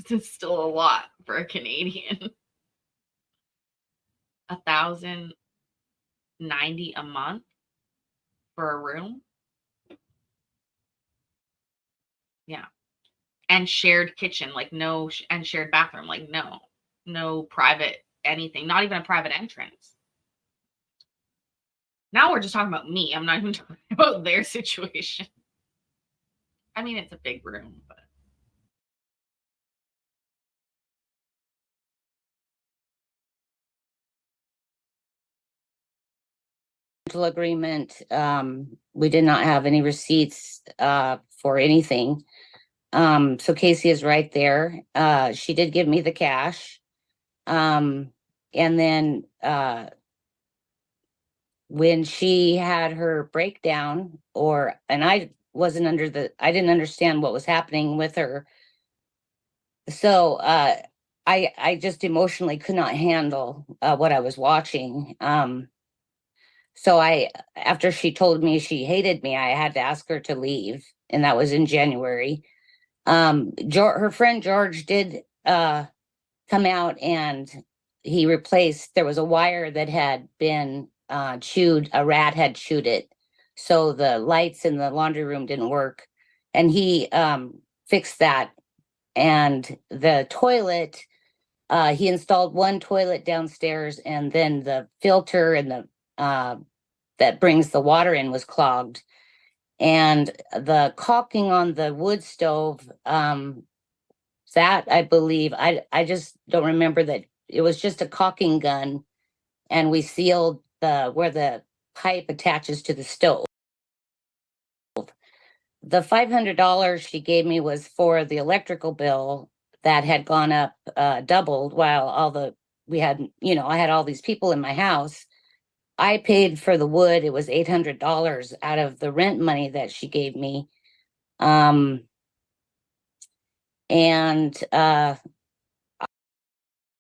is still a lot for a Canadian. $1,090 a month for a room. Yeah. And shared kitchen, like no, and shared bathroom, like no private anything, not even a private entrance. Now we're just talking about me. I'm not even talking about their situation. I mean, it's a big room, but. Agreement. We did not have any receipts for anything. So Casey is right there. She did give me the cash. And then when she had her breakdown, and I didn't understand what was happening with her. So I just emotionally could not handle what I was watching. So after she told me she hated me, I had to ask her to leave, and that was in January. Her friend George did come out, and he replaced. There was a wire that had been chewed. A rat had chewed it, so the lights in the laundry room didn't work, and he fixed that. And the toilet, he installed one toilet downstairs, and then the filter and the that brings the water in was clogged. And the caulking on the wood stove, that I believe, I just don't remember that it was just a caulking gun, and we sealed where the pipe attaches to the stove. The $500 she gave me was for the electrical bill that had gone up doubled while I had all these people in my house. I paid for the wood. It was $800 out of the rent money that she gave me. And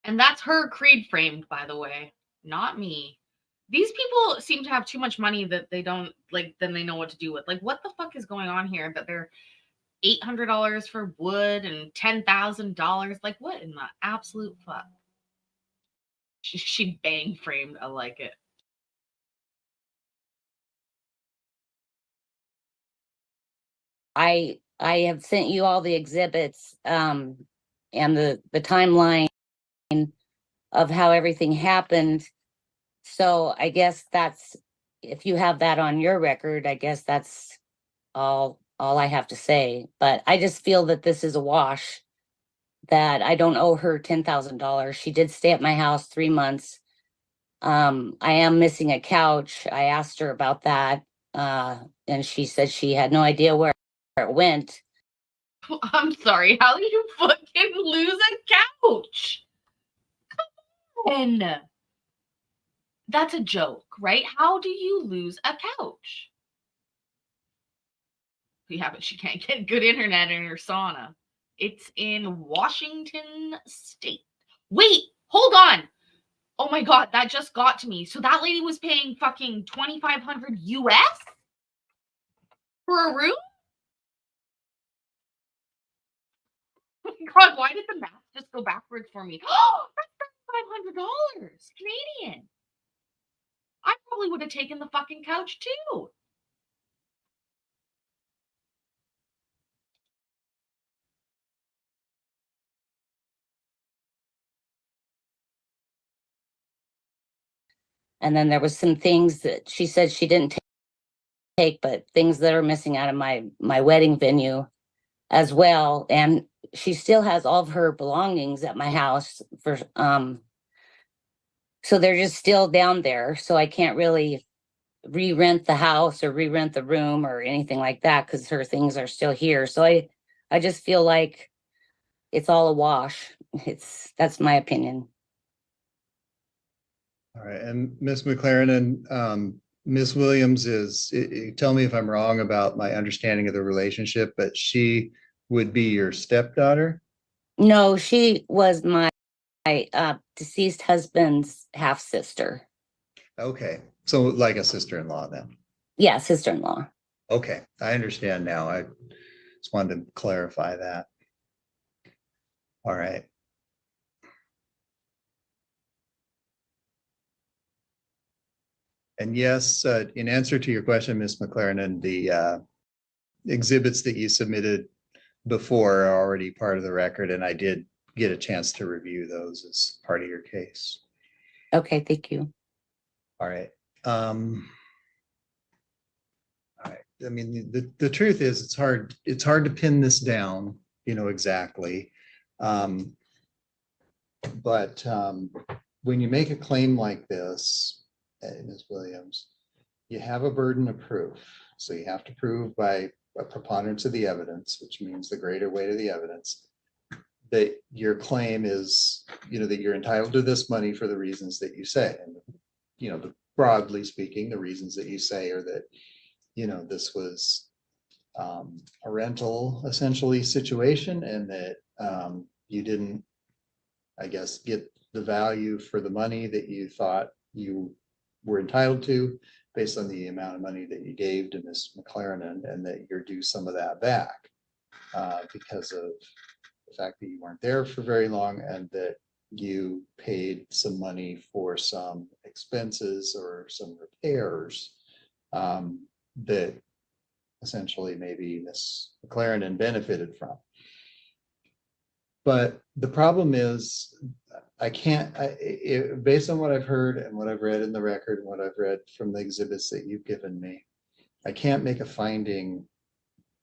that's her creed framed, by the way, not me. These people seem to have too much money that they don't then they know what to do with. Like, what the fuck is going on here? That they're $800 for wood and $10,000. Like, what in the absolute fuck? She bang framed. I like it. I have sent you all the exhibits and the timeline of how everything happened. So I guess if you have that on your record, I guess that's all I have to say. But I just feel that this is a wash, that I don't owe her $10,000. She did stay at my house 3 months. I am missing a couch. I asked her about that. And she said she had no idea where it went. I'm sorry. How do you fucking lose a couch? Come on. That's a joke, right? How do you lose a couch? Yeah, but she can't get good internet in her sauna. It's in Washington State. Wait, hold on. Oh my God, that just got to me. So that lady was paying fucking $2,500 US for a room? Oh my God, why did the math just go backwards for me? Oh, that's $500 Canadian. I probably would have taken the fucking couch too. And then there was some things that she said she didn't take, but things that are missing out of my wedding venue as well. And she still has all of her belongings at my house for, so they're just still down there. So I can't really re-rent the house or re-rent the room or anything like that because her things are still here. So I just feel like it's all a wash. That's my opinion. All right, and Ms. McLaren, and Ms. Williams is, tell me if I'm wrong about my understanding of the relationship, but she would be your stepdaughter? No, she was my deceased husband's half sister. Okay, so like a sister-in-law then. Yeah, sister-in-law. Okay, I understand now. I just wanted to clarify that. All right. And yes, in answer to your question, Ms. McLaren, and the exhibits that you submitted before are already part of the record, and I did get a chance to review those as part of your case. Okay, thank you. All right. All right. I mean, the truth is it's hard to pin this down, exactly. But when you make a claim like this, Ms. Williams, you have a burden of proof. So you have to prove by a preponderance of the evidence, which means the greater weight of the evidence, that your claim is, that you're entitled to this money for the reasons that you say. And, broadly speaking, the reasons that you say are that, this was a rental essentially situation, and that you didn't, I guess, get the value for the money that you thought you were entitled to based on the amount of money that you gave to Ms. McLaren, and that you're due some of that back because of the fact that you weren't there for very long, and that you paid some money for some expenses or some repairs that essentially maybe Ms. McLaren benefited from. But the problem is, I can't, based on what I've heard and what I've read in the record and what I've read from the exhibits that you've given me, I can't make a finding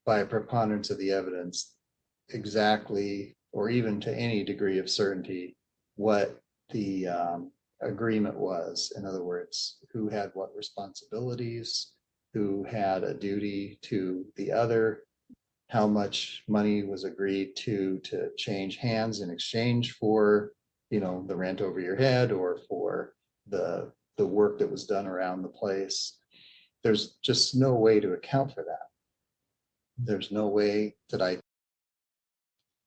by a preponderance of the evidence exactly, or even to any degree of certainty, what the agreement was. In other words, who had what responsibilities, who had a duty to the other, how much money was agreed to change hands in exchange for, the rent over your head, or for the work that was done around the place. There's just no way to account for that. There's no way that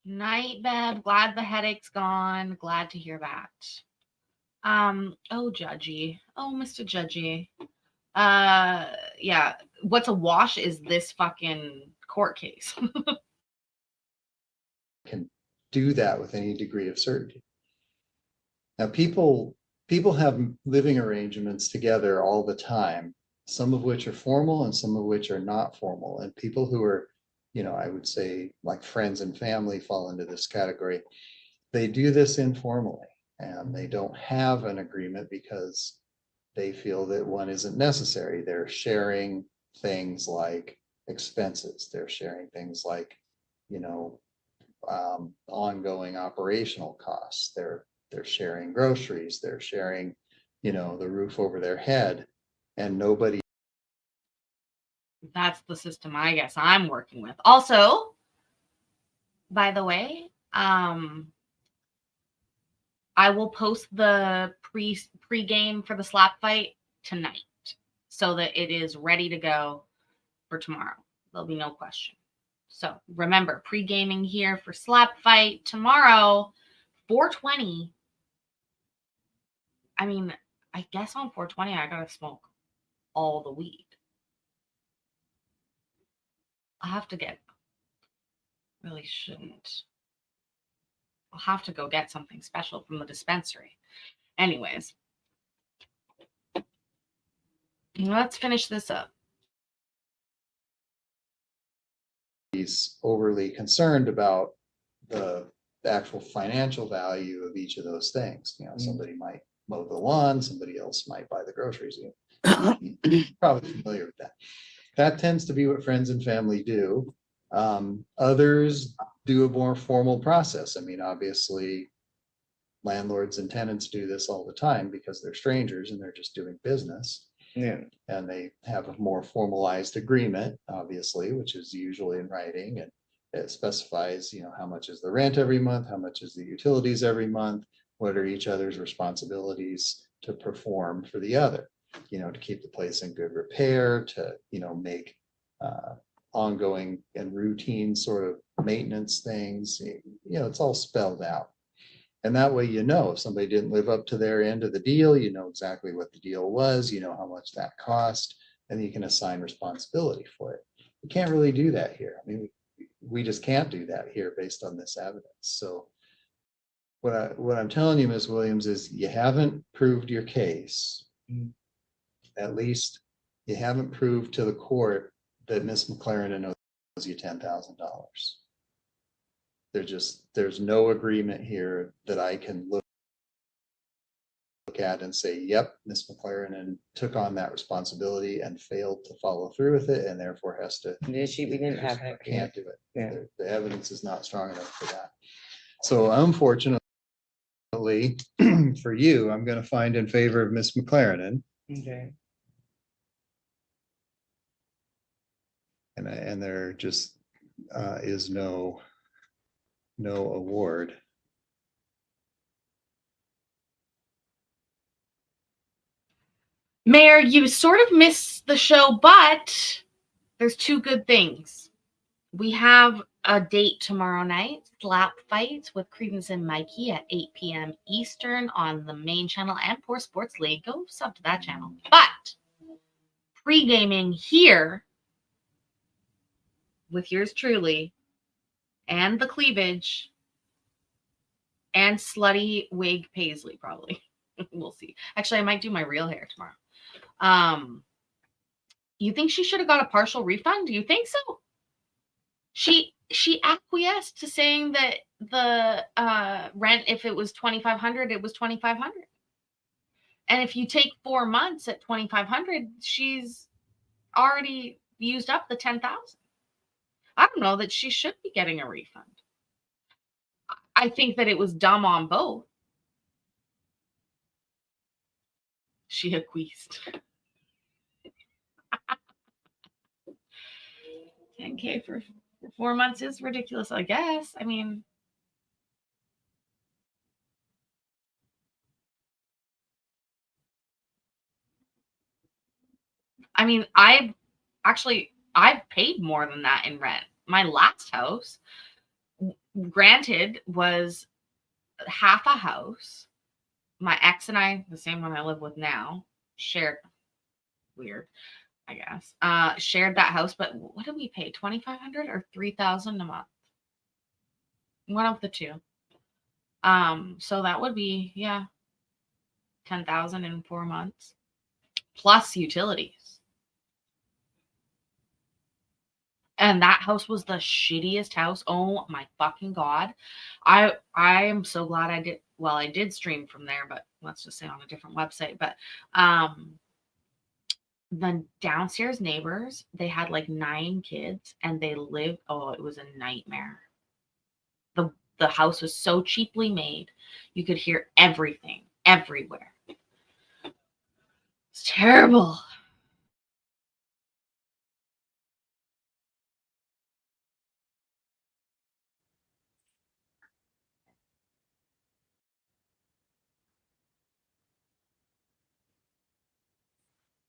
Night, Bev. Glad the headache's gone. Glad to hear that. Oh, Judgy. Oh, Mr. Judgy. Yeah. What's a wash is this fucking court case. can do that with any degree of certainty. Now, people have living arrangements together all the time, some of which are formal and some of which are not formal. And people who are, I would say like friends and family fall into this category. They do this informally, and they don't have an agreement because they feel that one isn't necessary. They're sharing things like expenses. They're sharing things like, ongoing operational costs. They're sharing groceries. They're sharing, the roof over their head, and nobody. That's the system I guess I'm working with. Also, by the way, I will post the pre-game for the slap fight tonight so that it is ready to go for tomorrow. There'll be no question. So remember, pre-gaming here for slap fight tomorrow, 420. I mean, I guess on 420, I gotta smoke all the weed. I'll have to get, really shouldn't. I'll have to go get something special from the dispensary. Anyways, let's finish this up. He's overly concerned about the actual financial value of each of those things. Somebody might mow the lawn, somebody else might buy the groceries. You're probably familiar with that. That tends to be what friends and family do. Others do a more formal process. I mean, obviously, landlords and tenants do this all the time because they're strangers and they're just doing business. Yeah. And they have a more formalized agreement, obviously, which is usually in writing, and it specifies, how much is the rent every month, how much is the utilities every month, what are each other's responsibilities to perform for the other, to keep the place in good repair, to, make ongoing and routine sort of maintenance things. It's all spelled out. And that way, if somebody didn't live up to their end of the deal, you know exactly what the deal was, how much that cost, and you can assign responsibility for it. You can't really do that here. I mean, we just can't do that here based on this evidence. So what I'm telling you, Ms. Williams, is you haven't proved your case. At least you haven't proved to the court that Ms. McLaren owes you $10,000. There's no agreement here that I can look at and say, yep, Ms. McLaren took on that responsibility and failed to follow through with it, and therefore has to. We didn't have that. Can't do it. Yeah. The evidence is not strong enough for that. So unfortunately for you, I'm going to find in favor of Ms. McLaren. Okay. And there just is no award. Mayor, you sort of missed the show, but there's two good things. We have a date tomorrow night, Slap Fights with Credence and Mikey at 8 p.m. Eastern on the main channel and Poor Sports League. Go sub to that channel. But pre-gaming here with yours truly and the cleavage and slutty wig Paisley, probably. We'll see. Actually, I might do my real hair tomorrow. You think she should have got a partial refund? Do you think so? She acquiesced to saying that the rent, if it was $2,500, it was $2,500. And if you take 4 months at $2,500, she's already used up the $10,000. I don't know that she should be getting a refund. I think that it was dumb on both. She acquiesced. $10K for 4 months is ridiculous, I guess. I mean, I've paid more than that in rent. My last house, granted, was half a house. My ex and I, the same one I live with now, shared. Weird, I guess. Shared that house, but what did we pay? $2,500 or $3,000 a month? One of the two. So that would be, yeah, $10,000 in 4 months plus utilities. And that house was the shittiest house. Oh my fucking God. I am so glad I did. Well, I did stream from there, but let's just say on a different website. But the downstairs neighbors, they had like 9 kids and they lived. Oh, it was a nightmare. The house was so cheaply made. You could hear everything everywhere. It's terrible.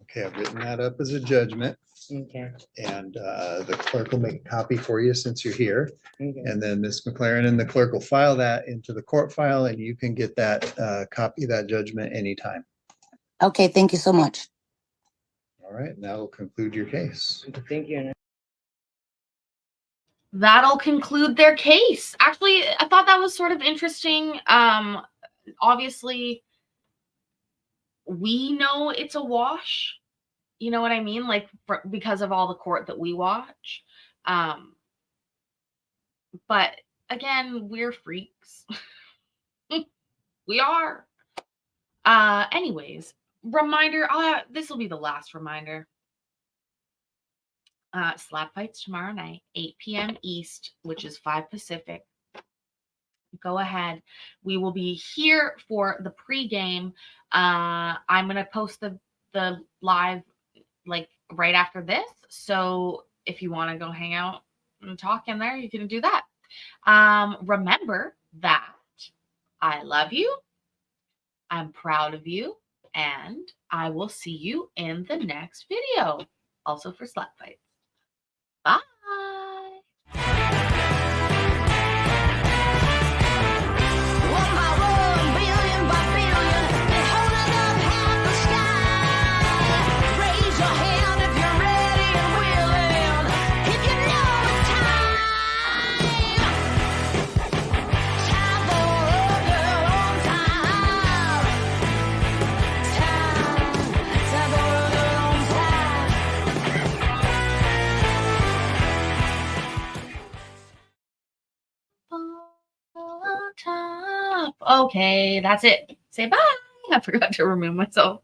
Okay, I've written that up as a judgment. Okay. And the clerk will make a copy for you since you're here. Okay. And then Ms. McLaren and the clerk will file that into the court file, and you can get that copy of that judgment anytime. Okay, thank you so much. All right, and that will conclude your case. Thank you. That'll conclude their case. Actually, I thought that was sort of interesting. Obviously, we know it's a wash. You know what I mean? Like, because of all the court that we watch. But again, we're freaks. We are. Anyways, reminder. This will be the last reminder. Slap fights tomorrow night, 8 p.m. East, which is 5 Pacific. Go ahead. We will be here for the pregame. I'm gonna post the live like right after this. So if you want to go hang out and talk in there, you can do that. Remember that I love you. I'm proud of you, and I will see you in the next video. Also for slap fights. Bye. One by one, billion by billion, and holding up half the sky. Raise your hand if you're ready and willing. If you know it's time. Time for a girl on time. Time for a girl on Top. Okay, that's it. Say bye. I forgot to remove myself.